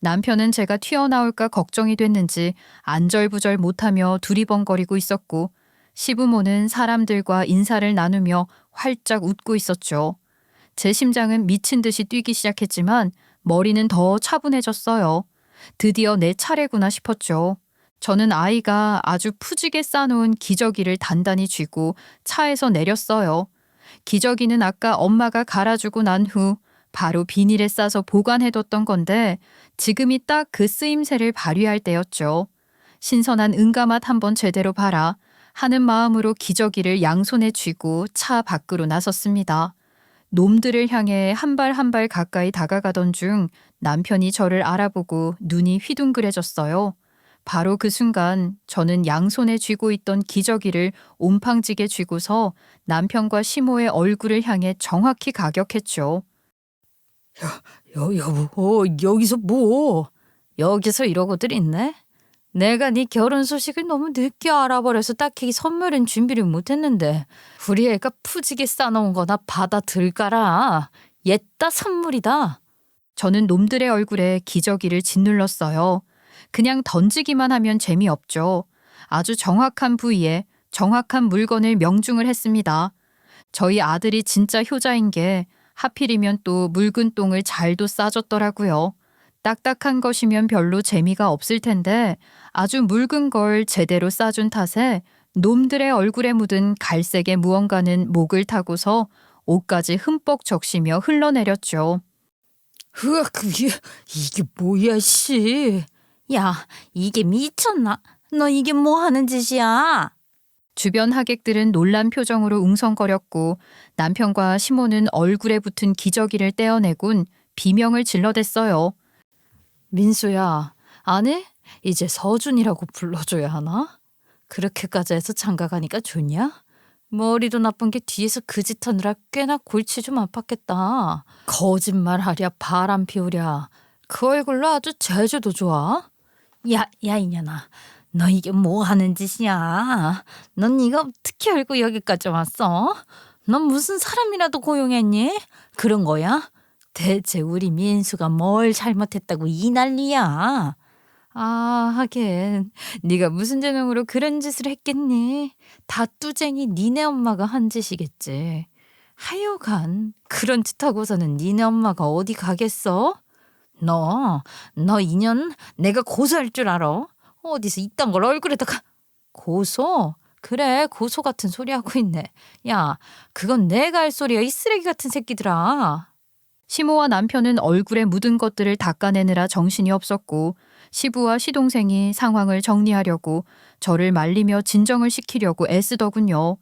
Speaker 1: 남편은 제가 튀어나올까 걱정이 됐는지 안절부절 못하며 두리번거리고 있었고 시부모는 사람들과 인사를 나누며 활짝 웃고 있었죠. 제 심장은 미친 듯이 뛰기 시작했지만 머리는 더 차분해졌어요. 드디어 내 차례구나 싶었죠. 저는 아이가 아주 푸지게 싸놓은 기저귀를 단단히 쥐고 차에서 내렸어요. 기저귀는 아까 엄마가 갈아주고 난 후 바로 비닐에 싸서 보관해뒀던 건데 지금이 딱 그 쓰임새를 발휘할 때였죠. 신선한 응가맛 한번 제대로 봐라 하는 마음으로 기저귀를 양손에 쥐고 차 밖으로 나섰습니다. 놈들을 향해 한 발 한 발 가까이 다가가던 중 남편이 저를 알아보고 눈이 휘둥그레졌어요. 바로 그 순간 저는 양손에 쥐고 있던 기저귀를 옴팡지게 쥐고서 남편과 시모의 얼굴을 향해 정확히 가격했죠.
Speaker 2: 여보, 여기서 뭐? 여기서 이러고들 있네? 내가 네 결혼 소식을 너무 늦게 알아버려서 딱히 선물은 준비를 못했는데 우리 애가 푸지게 싸놓은 거나 받아들까라. 옛다 선물이다.
Speaker 1: 저는 놈들의 얼굴에 기저귀를 짓눌렀어요. 그냥 던지기만 하면 재미없죠. 아주 정확한 부위에 정확한 물건을 명중을 했습니다. 저희 아들이 진짜 효자인 게 하필이면 또 묽은 똥을 잘도 싸줬더라고요. 딱딱한 것이면 별로 재미가 없을 텐데 아주 묽은 걸 제대로 싸준 탓에 놈들의 얼굴에 묻은 갈색의 무언가는 목을 타고서 옷까지 흠뻑 적시며 흘러내렸죠.
Speaker 2: 이게 뭐야, 씨. 야, 이게 미쳤나? 너 이게 뭐 하는 짓이야?
Speaker 1: 주변 하객들은 놀란 표정으로 웅성거렸고 남편과 시모는 얼굴에 붙은 기저귀를 떼어내곤 비명을 질러댔어요.
Speaker 2: 민수야, 아니? 이제 서준이라고 불러줘야 하나? 그렇게까지 해서 장가가니까 좋냐? 머리도 나쁜 게 뒤에서 그 짓 하느라 꽤나 골치 좀 아팠겠다. 거짓말하랴 바람 피우랴. 그 얼굴로 아주 제주도 좋아? 야, 이년아. 너 이게 뭐 하는 짓이야? 넌 이거 어떻게 알고 여기까지 왔어? 넌 무슨 사람이라도 고용했니? 그런 거야? 대체 우리 민수가 뭘 잘못했다고 이 난리야? 하긴 네가 무슨 재능으로 그런 짓을 했겠니? 다 뚜쟁이 니네 엄마가 한 짓이겠지. 하여간 그런 짓 하고서는 니네 엄마가 어디 가겠어? 너 인연 내가 고소할 줄 알아? 어디서 이딴 걸 얼굴에다가. 고소? 그래, 고소 같은 소리 하고 있네. 야, 그건 내가 할 소리야, 이 쓰레기 같은 새끼들아.
Speaker 1: 시모와 남편은 얼굴에 묻은 것들을 닦아내느라 정신이 없었고 시부와 시동생이 상황을 정리하려고 저를 말리며 진정을 시키려고 애쓰더군요.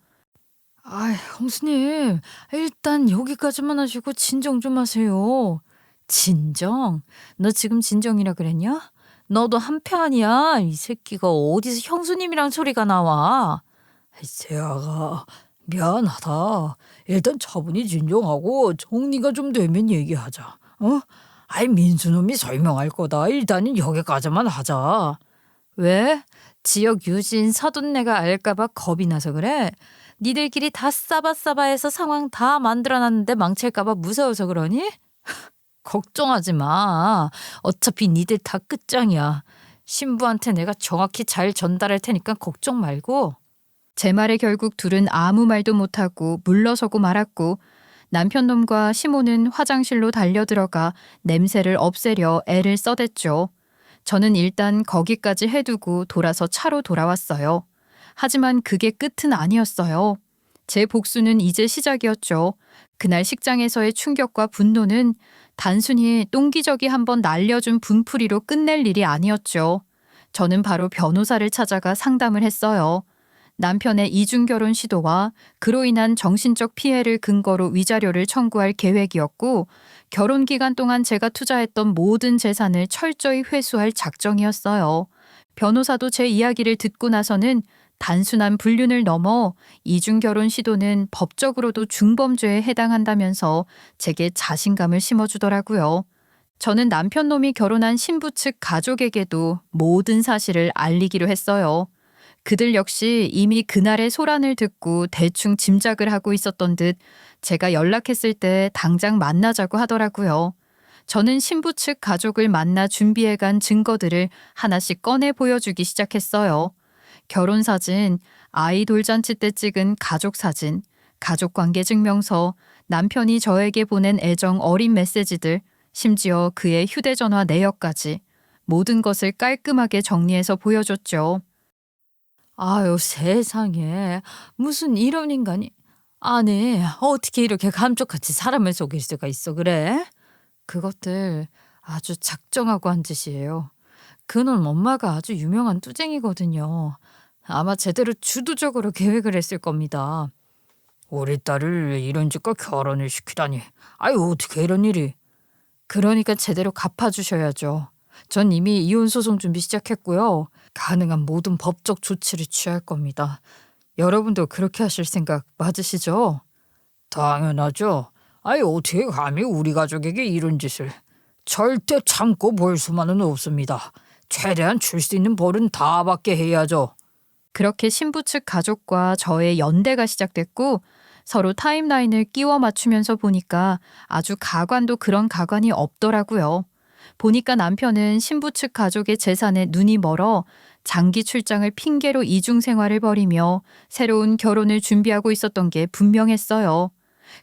Speaker 2: 형수님, 일단 여기까지만 하시고 진정 좀 하세요. 진정? 너 지금 진정이라 그랬냐? 너도 한편이야. 이 새끼가 어디서 형수님이랑 소리가 나와. 세아가 미안하다. 일단 차분히 진정하고 정리가 좀 되면 얘기하자. 민수놈이 설명할 거다. 일단은 여기까지만 하자. 왜? 지역 유진 사돈네가 알까봐 겁이 나서 그래? 니들끼리 다 싸바싸바해서 상황 다 만들어놨는데 망칠까봐 무서워서 그러니? 걱정하지 마. 어차피 니들 다 끝장이야. 신부한테 내가 정확히 잘 전달할 테니까 걱정 말고.
Speaker 1: 제 말에 결국 둘은 아무 말도 못하고 물러서고 말았고 남편 놈과 시모는 화장실로 달려들어가 냄새를 없애려 애를 써댔죠. 저는 일단 거기까지 해두고 돌아서 차로 돌아왔어요. 하지만 그게 끝은 아니었어요. 제 복수는 이제 시작이었죠. 그날 식장에서의 충격과 분노는 단순히 똥기저귀 한번 날려준 분풀이로 끝낼 일이 아니었죠. 저는 바로 변호사를 찾아가 상담을 했어요. 남편의 이중결혼 시도와 그로 인한 정신적 피해를 근거로 위자료를 청구할 계획이었고 결혼 기간 동안 제가 투자했던 모든 재산을 철저히 회수할 작정이었어요. 변호사도 제 이야기를 듣고 나서는 단순한 불륜을 넘어 이중결혼 시도는 법적으로도 중범죄에 해당한다면서 제게 자신감을 심어주더라고요. 저는 남편 놈이 결혼한 신부 측 가족에게도 모든 사실을 알리기로 했어요. 그들 역시 이미 그날의 소란을 듣고 대충 짐작을 하고 있었던 듯 제가 연락했을 때 당장 만나자고 하더라고요. 저는 신부 측 가족을 만나 준비해간 증거들을 하나씩 꺼내 보여주기 시작했어요. 결혼 사진, 아이 돌잔치 때 찍은 가족 사진, 가족관계 증명서, 남편이 저에게 보낸 애정 어린 메시지들, 심지어 그의 휴대전화 내역까지 모든 것을 깔끔하게 정리해서 보여줬죠.
Speaker 2: 아유, 세상에. 무슨 이런 인간이. 아니, 어떻게 이렇게 감쪽같이 사람을 속일 수가 있어, 그래?
Speaker 1: 그것들 아주 작정하고 한 짓이에요. 그놈 엄마가 아주 유명한 뚜쟁이거든요. 아마 제대로 주도적으로 계획을 했을 겁니다.
Speaker 2: 우리 딸을 이런 짓과 결혼을 시키다니. 아유, 어떻게 이런 일이.
Speaker 1: 그러니까 제대로 갚아주셔야죠. 전 이미 이혼 소송 준비 시작했고요. 가능한 모든 법적 조치를 취할 겁니다. 여러분도 그렇게 하실 생각 맞으시죠?
Speaker 2: 당연하죠. 아유, 어떻게 감히 우리 가족에게 이런 짓을. 절대 참고 볼 수만은 없습니다. 최대한 줄 수 있는 벌은 다 받게 해야죠.
Speaker 1: 그렇게 신부 측 가족과 저의 연대가 시작됐고 서로 타임라인을 끼워 맞추면서 보니까 아주 가관도 그런 가관이 없더라고요. 보니까 남편은 신부 측 가족의 재산에 눈이 멀어 장기 출장을 핑계로 이중 생활을 벌이며 새로운 결혼을 준비하고 있었던 게 분명했어요.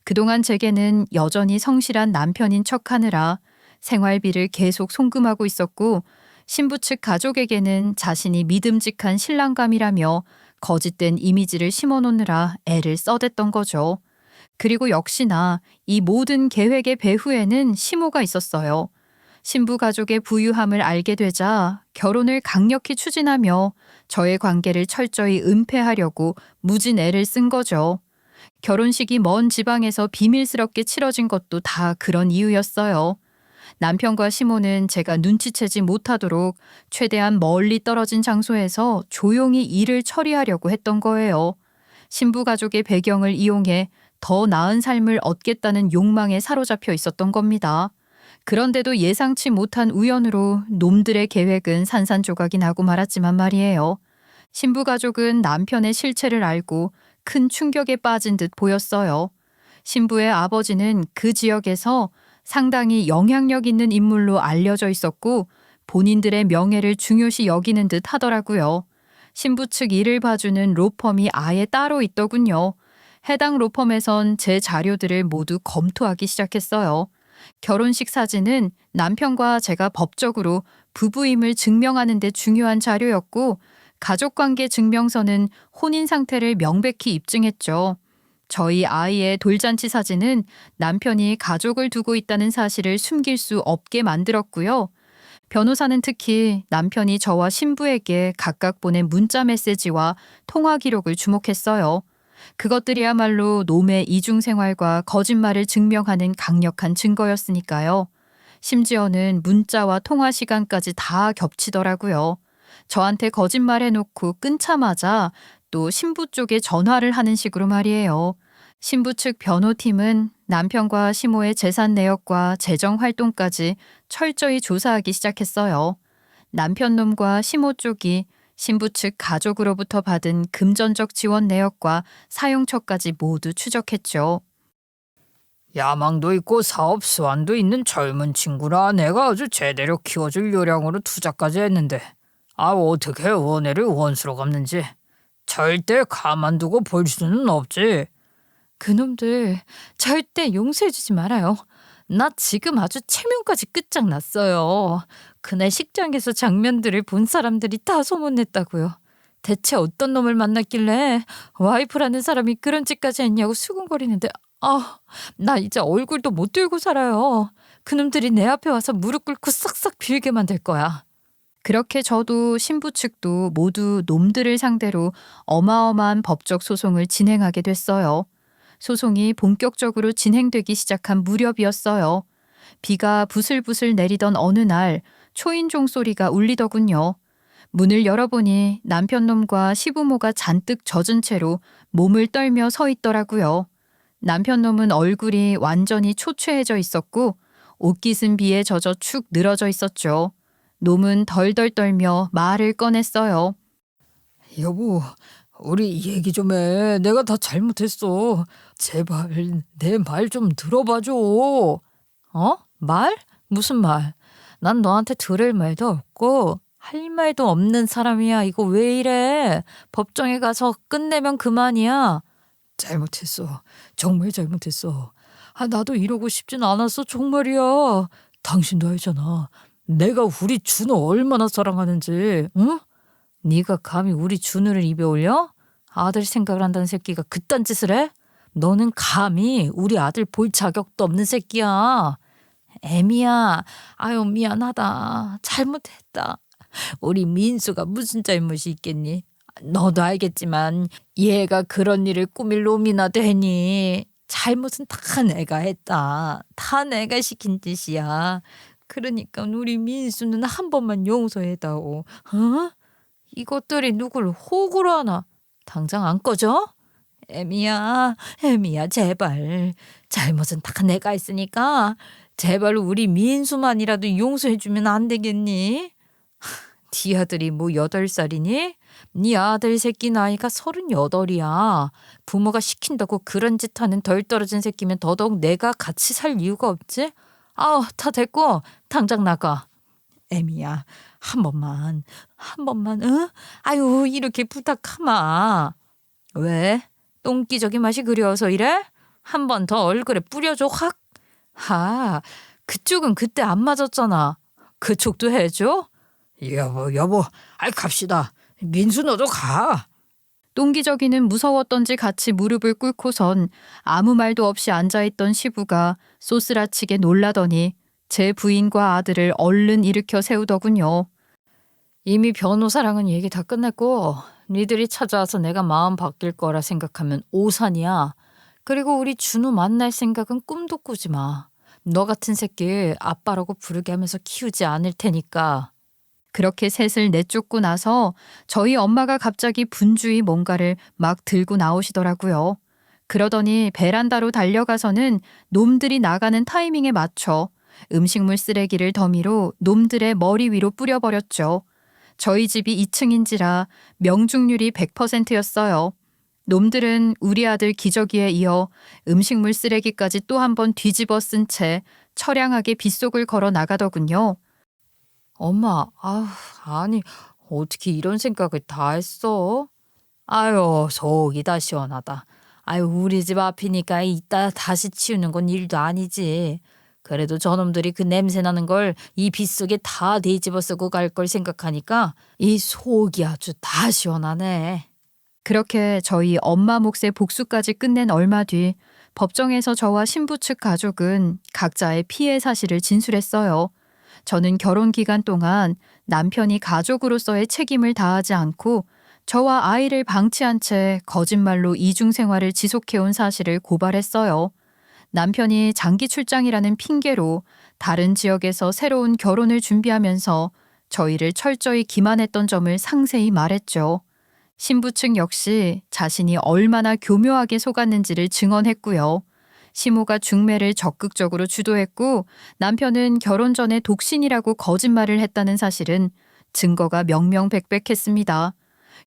Speaker 1: 그동안 제게는 여전히 성실한 남편인 척하느라 생활비를 계속 송금하고 있었고 신부 측 가족에게는 자신이 믿음직한 신랑감이라며 거짓된 이미지를 심어놓느라 애를 써댔던 거죠. 그리고 역시나 이 모든 계획의 배후에는 시모가 있었어요. 신부 가족의 부유함을 알게 되자 결혼을 강력히 추진하며 저의 관계를 철저히 은폐하려고 무진 애를 쓴 거죠. 결혼식이 먼 지방에서 비밀스럽게 치러진 것도 다 그런 이유였어요. 남편과 시모는 제가 눈치채지 못하도록 최대한 멀리 떨어진 장소에서 조용히 일을 처리하려고 했던 거예요. 신부 가족의 배경을 이용해 더 나은 삶을 얻겠다는 욕망에 사로잡혀 있었던 겁니다. 그런데도 예상치 못한 우연으로 놈들의 계획은 산산조각이 나고 말았지만 말이에요. 신부 가족은 남편의 실체를 알고 큰 충격에 빠진 듯 보였어요. 신부의 아버지는 그 지역에서 상당히 영향력 있는 인물로 알려져 있었고 본인들의 명예를 중요시 여기는 듯 하더라고요. 신부 측 일을 봐주는 로펌이 아예 따로 있더군요. 해당 로펌에선 제 자료들을 모두 검토하기 시작했어요. 결혼식 사진은 남편과 제가 법적으로 부부임을 증명하는 데 중요한 자료였고 가족관계 증명서는 혼인 상태를 명백히 입증했죠. 저희 아이의 돌잔치 사진은 남편이 가족을 두고 있다는 사실을 숨길 수 없게 만들었고요. 변호사는 특히 남편이 저와 신부에게 각각 보낸 문자 메시지와 통화 기록을 주목했어요. 그것들이야말로 놈의 이중 생활과 거짓말을 증명하는 강력한 증거였으니까요. 심지어는 문자와 통화 시간까지 다 겹치더라고요. 저한테 거짓말해놓고 끊자마자 또 신부 쪽에 전화를 하는 식으로 말이에요. 신부 측 변호팀은 남편과 시모의 재산 내역과 재정 활동까지 철저히 조사하기 시작했어요. 남편 놈과 시모 쪽이 신부 측 가족으로부터 받은 금전적 지원 내역과 사용처까지 모두 추적했죠.
Speaker 2: 야망도 있고 사업 수완도 있는 젊은 친구라 내가 아주 제대로 키워줄 요량으로 투자까지 했는데 어떻게 원해를 원수로 갚는지 절대 가만두고 볼 수는 없지.
Speaker 1: 그놈들 절대 용서해주지 말아요. 나 지금 아주 체면까지 끝장났어요. 그날 식장에서 장면들을 본 사람들이 다 소문냈다고요. 대체 어떤 놈을 만났길래 와이프라는 사람이 그런 짓까지 했냐고 수군거리는데 나 이제 얼굴도 못 들고 살아요. 그놈들이 내 앞에 와서 무릎 꿇고 싹싹 빌게 만들 거야. 그렇게 저도 신부 측도 모두 놈들을 상대로 어마어마한 법적 소송을 진행하게 됐어요. 소송이 본격적으로 진행되기 시작한 무렵이었어요. 비가 부슬부슬 내리던 어느 날 초인종 소리가 울리더군요. 문을 열어보니 남편놈과 시부모가 잔뜩 젖은 채로 몸을 떨며 서 있더라고요. 남편놈은 얼굴이 완전히 초췌해져 있었고 옷깃은 비에 젖어 축 늘어져 있었죠. 놈은 덜덜 떨며 말을 꺼냈어요.
Speaker 2: 여보, 우리 얘기 좀 해. 내가 다 잘못했어. 제발 내 말 좀 들어봐줘. 말? 무슨 말? 난 너한테 들을 말도 없고 할 말도 없는 사람이야. 이거 왜 이래? 법정에 가서 끝내면 그만이야. 잘못했어. 정말 잘못했어. 나도 이러고 싶진 않았어. 정말이야. 당신도 알잖아. 내가 우리 준호 얼마나 사랑하는지. 응? 네가 감히 우리 준우를 입에 올려? 아들 생각을 한다는 새끼가 그딴 짓을 해? 너는 감히 우리 아들 볼 자격도 없는 새끼야. 애미야, 아유 미안하다. 잘못했다. 우리 민수가 무슨 잘못이 있겠니? 너도 알겠지만 얘가 그런 일을 꾸밀 놈이나 되니. 잘못은 다 내가 했다. 다 내가 시킨 짓이야. 그러니까 우리 민수는 한 번만 용서해다오. 이것들이 누굴 호구로 하나? 당장 안 꺼져? 애미야 제발. 잘못은 다 내가 했으니까 제발 우리 민수만이라도 용서해주면 안 되겠니? 네 아들이 뭐 8살이니? 네 아들 새끼 나이가 38이야. 부모가 시킨다고 그런 짓 하는 덜 떨어진 새끼면 더더욱 내가 같이 살 이유가 없지? 다 됐고 당장 나가. 애미야 한 번만 응? 아유 이렇게 부탁하마. 왜? 똥기저귀 맛이 그리워서 이래? 한 번 더 얼굴에 뿌려줘 확. 그쪽은 그때 안 맞았잖아. 그쪽도 해줘? 여보 갑시다. 민수 너도 가.
Speaker 1: 똥기저귀는 무서웠던지 같이 무릎을 꿇고선 아무 말도 없이 앉아있던 시부가 쏘스라치게 놀라더니 제 부인과 아들을 얼른 일으켜 세우더군요.
Speaker 2: 이미 변호사랑은 얘기 다 끝냈고 니들이 찾아와서 내가 마음 바뀔 거라 생각하면 오산이야. 그리고 우리 준우 만날 생각은 꿈도 꾸지 마. 너 같은 새끼 아빠라고 부르게 하면서 키우지 않을 테니까.
Speaker 1: 그렇게 셋을 내쫓고 나서 저희 엄마가 갑자기 분주히 뭔가를 막 들고 나오시더라고요. 그러더니 베란다로 달려가서는 놈들이 나가는 타이밍에 맞춰 음식물 쓰레기를 더미로 놈들의 머리 위로 뿌려버렸죠. 저희 집이 2층인지라 명중률이 100%였어요. 놈들은 우리 아들 기저귀에 이어 음식물 쓰레기까지 또 한 번 뒤집어 쓴 채 처량하게 빗속을 걸어 나가더군요.
Speaker 2: 엄마, 아니 어떻게 이런 생각을 다 했어? 아유 속이 다 시원하다. 아유 우리 집 앞이니까 이따 다시 치우는 건 일도 아니지. 그래도 저놈들이 그 냄새 나는 걸 이 빗속에 다 뒤집어 쓰고 갈 걸 생각하니까 이 속이 아주 다 시원하네.
Speaker 1: 그렇게 저희 엄마 몫의 복수까지 끝낸 얼마 뒤 법정에서 저와 신부 측 가족은 각자의 피해 사실을 진술했어요. 저는 결혼 기간 동안 남편이 가족으로서의 책임을 다하지 않고 저와 아이를 방치한 채 거짓말로 이중 생활을 지속해온 사실을 고발했어요. 남편이 장기 출장이라는 핑계로 다른 지역에서 새로운 결혼을 준비하면서 저희를 철저히 기만했던 점을 상세히 말했죠. 신부 측 역시 자신이 얼마나 교묘하게 속았는지를 증언했고요. 시모가 중매를 적극적으로 주도했고 남편은 결혼 전에 독신이라고 거짓말을 했다는 사실은 증거가 명명백백했습니다.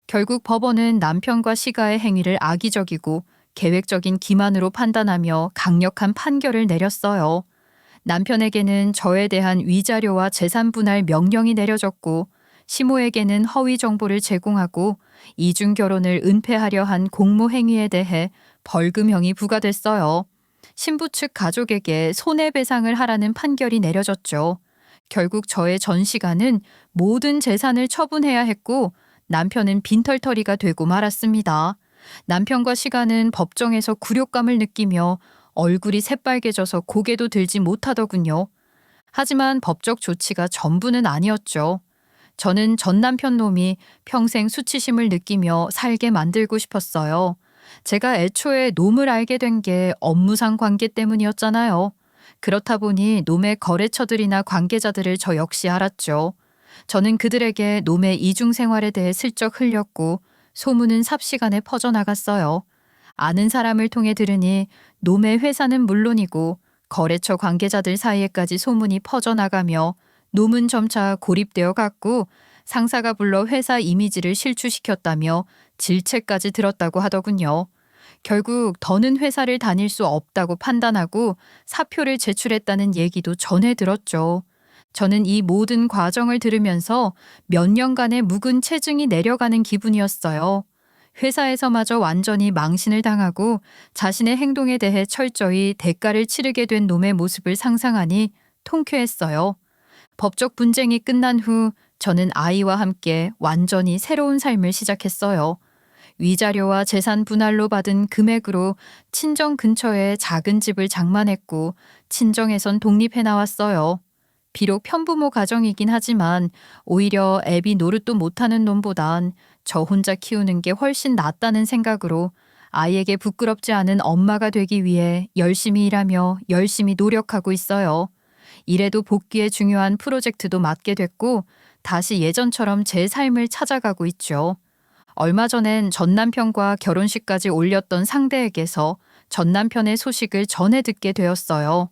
Speaker 1: 결국 법원은 남편과 시가의 행위를 악의적이고 계획적인 기만으로 판단하며 강력한 판결을 내렸어요. 남편에게는 저에 대한 위자료와 재산 분할 명령이 내려졌고 시모에게는 허위 정보를 제공하고 이중 결혼을 은폐하려 한 공모 행위에 대해 벌금형이 부과됐어요. 신부 측 가족에게 손해배상을 하라는 판결이 내려졌죠. 결국 저의 전 시간은 모든 재산을 처분해야 했고 남편은 빈털터리가 되고 말았습니다. 남편과 시간은 법정에서 굴욕감을 느끼며 얼굴이 새빨개져서 고개도 들지 못하더군요. 하지만 법적 조치가 전부는 아니었죠. 저는 전 남편 놈이 평생 수치심을 느끼며 살게 만들고 싶었어요. 제가 애초에 놈을 알게 된 게 업무상 관계 때문이었잖아요. 그렇다 보니 놈의 거래처들이나 관계자들을 저 역시 알았죠. 저는 그들에게 놈의 이중 생활에 대해 슬쩍 흘렸고 소문은 삽시간에 퍼져나갔어요. 아는 사람을 통해 들으니 놈의 회사는 물론이고 거래처 관계자들 사이에까지 소문이 퍼져나가며 놈은 점차 고립되어 갔고 상사가 불러 회사 이미지를 실추시켰다며 질책까지 들었다고 하더군요. 결국 더는 회사를 다닐 수 없다고 판단하고 사표를 제출했다는 얘기도 전해 들었죠. 저는 이 모든 과정을 들으면서 몇 년간의 묵은 체증이 내려가는 기분이었어요. 회사에서마저 완전히 망신을 당하고 자신의 행동에 대해 철저히 대가를 치르게 된 놈의 모습을 상상하니 통쾌했어요. 법적 분쟁이 끝난 후 저는 아이와 함께 완전히 새로운 삶을 시작했어요. 위자료와 재산 분할로 받은 금액으로 친정 근처에 작은 집을 장만했고 친정에선 독립해 나왔어요. 비록 편부모 가정이긴 하지만 오히려 애비 노릇도 못하는 놈보단 저 혼자 키우는 게 훨씬 낫다는 생각으로 아이에게 부끄럽지 않은 엄마가 되기 위해 열심히 일하며 열심히 노력하고 있어요. 이래도 복귀에 중요한 프로젝트도 맡게 됐고 다시 예전처럼 제 삶을 찾아가고 있죠. 얼마 전엔 전 남편과 결혼식까지 올렸던 상대에게서 전 남편의 소식을 전해 듣게 되었어요.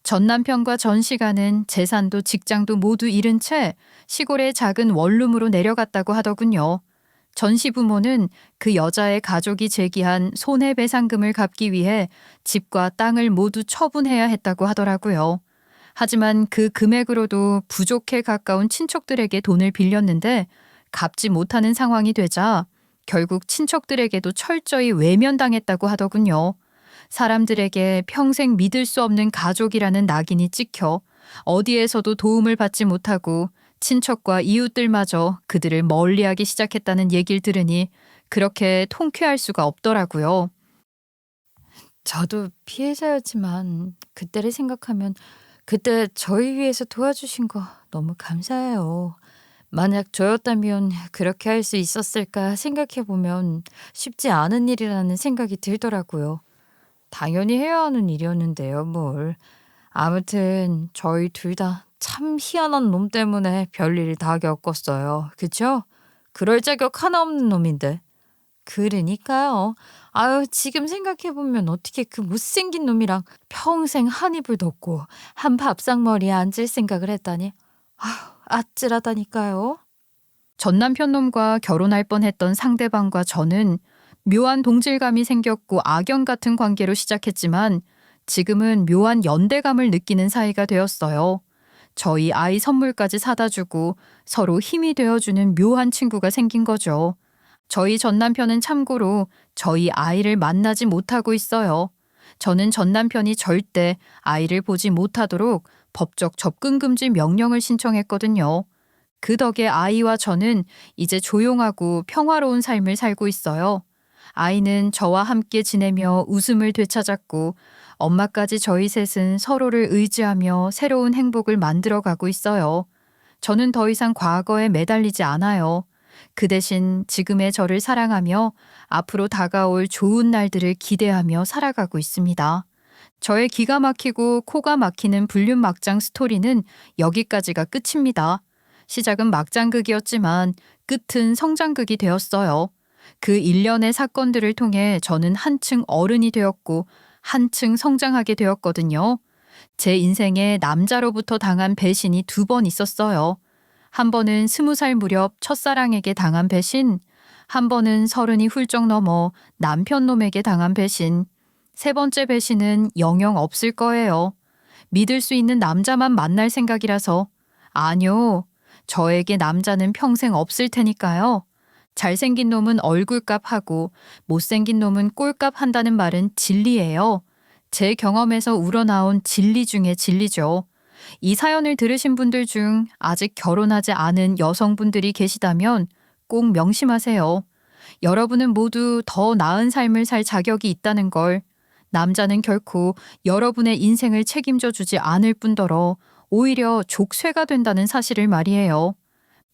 Speaker 1: 전 남편과 전 씨가는 재산도 직장도 모두 잃은 채 시골의 작은 원룸으로 내려갔다고 하더군요. 전 씨 부모는 그 여자의 가족이 제기한 손해배상금을 갚기 위해 집과 땅을 모두 처분해야 했다고 하더라고요. 하지만 그 금액으로도 부족해 가까운 친척들에게 돈을 빌렸는데 갚지 못하는 상황이 되자 결국 친척들에게도 철저히 외면당했다고 하더군요. 사람들에게 평생 믿을 수 없는 가족이라는 낙인이 찍혀 어디에서도 도움을 받지 못하고 친척과 이웃들마저 그들을 멀리하기 시작했다는 얘기를 들으니 그렇게 통쾌할 수가 없더라고요. 저도 피해자였지만 그때를 생각하면 그때 저희 위해서 도와주신 거 너무 감사해요. 만약 저였다면 그렇게 할 수 있었을까 생각해보면 쉽지 않은 일이라는 생각이 들더라고요. 당연히 해야 하는 일이었는데요, 뭘. 아무튼 저희 둘 다 참 희한한 놈 때문에 별일을 다 겪었어요. 그쵸? 그럴 자격 하나 없는 놈인데. 그러니까요. 아유, 지금 생각해보면 어떻게 그 못생긴 놈이랑 평생 한 입을 덮고 한 밥상머리에 앉을 생각을 했다니. 아유, 아찔하다니까요. 전 남편 놈과 결혼할 뻔했던 상대방과 저는 묘한 동질감이 생겼고 악연 같은 관계로 시작했지만 지금은 묘한 연대감을 느끼는 사이가 되었어요. 저희 아이 선물까지 사다 주고 서로 힘이 되어주는 묘한 친구가 생긴 거죠. 저희 전 남편은 참고로 저희 아이를 만나지 못하고 있어요. 저는 전 남편이 절대 아이를 보지 못하도록 법적 접근 금지 명령을 신청했거든요. 그 덕에 아이와 저는 이제 조용하고 평화로운 삶을 살고 있어요. 아이는 저와 함께 지내며 웃음을 되찾았고 엄마까지 저희 셋은 서로를 의지하며 새로운 행복을 만들어가고 있어요. 저는 더 이상 과거에 매달리지 않아요. 그 대신 지금의 저를 사랑하며 앞으로 다가올 좋은 날들을 기대하며 살아가고 있습니다. 저의 기가 막히고 코가 막히는 불륜 막장 스토리는 여기까지가 끝입니다. 시작은 막장극이었지만 끝은 성장극이 되었어요. 그 일련의 사건들을 통해 저는 한층 어른이 되었고 한층 성장하게 되었거든요. 제 인생에 남자로부터 당한 배신이 2번 있었어요. 한 번은 20살 무렵 첫사랑에게 당한 배신, 한 번은 30이 훌쩍 넘어 남편 놈에게 당한 배신, 3번째 배신은 영영 없을 거예요. 믿을 수 있는 남자만 만날 생각이라서. 아니요. 저에게 남자는 평생 없을 테니까요. 잘생긴 놈은 얼굴값 하고 못생긴 놈은 꼴값 한다는 말은 진리예요. 제 경험에서 우러나온 진리 중에 진리죠. 이 사연을 들으신 분들 중 아직 결혼하지 않은 여성분들이 계시다면 꼭 명심하세요. 여러분은 모두 더 나은 삶을 살 자격이 있다는 걸, 남자는 결코 여러분의 인생을 책임져 주지 않을 뿐더러 오히려 족쇄가 된다는 사실을 말이에요.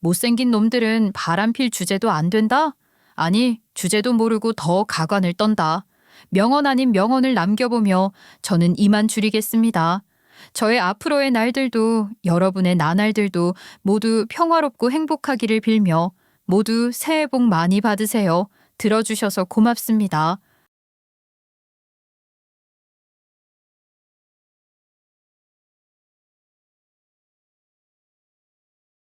Speaker 1: 못생긴 놈들은 바람필 주제도 안 된다? 아니, 주제도 모르고 더 가관을 떤다. 명언 아닌 명언을 남겨보며 저는 이만 줄이겠습니다. 저의 앞으로의 날들도 여러분의 나날들도 모두 평화롭고 행복하기를 빌며 모두 새해 복 많이 받으세요. 들어주셔서 고맙습니다.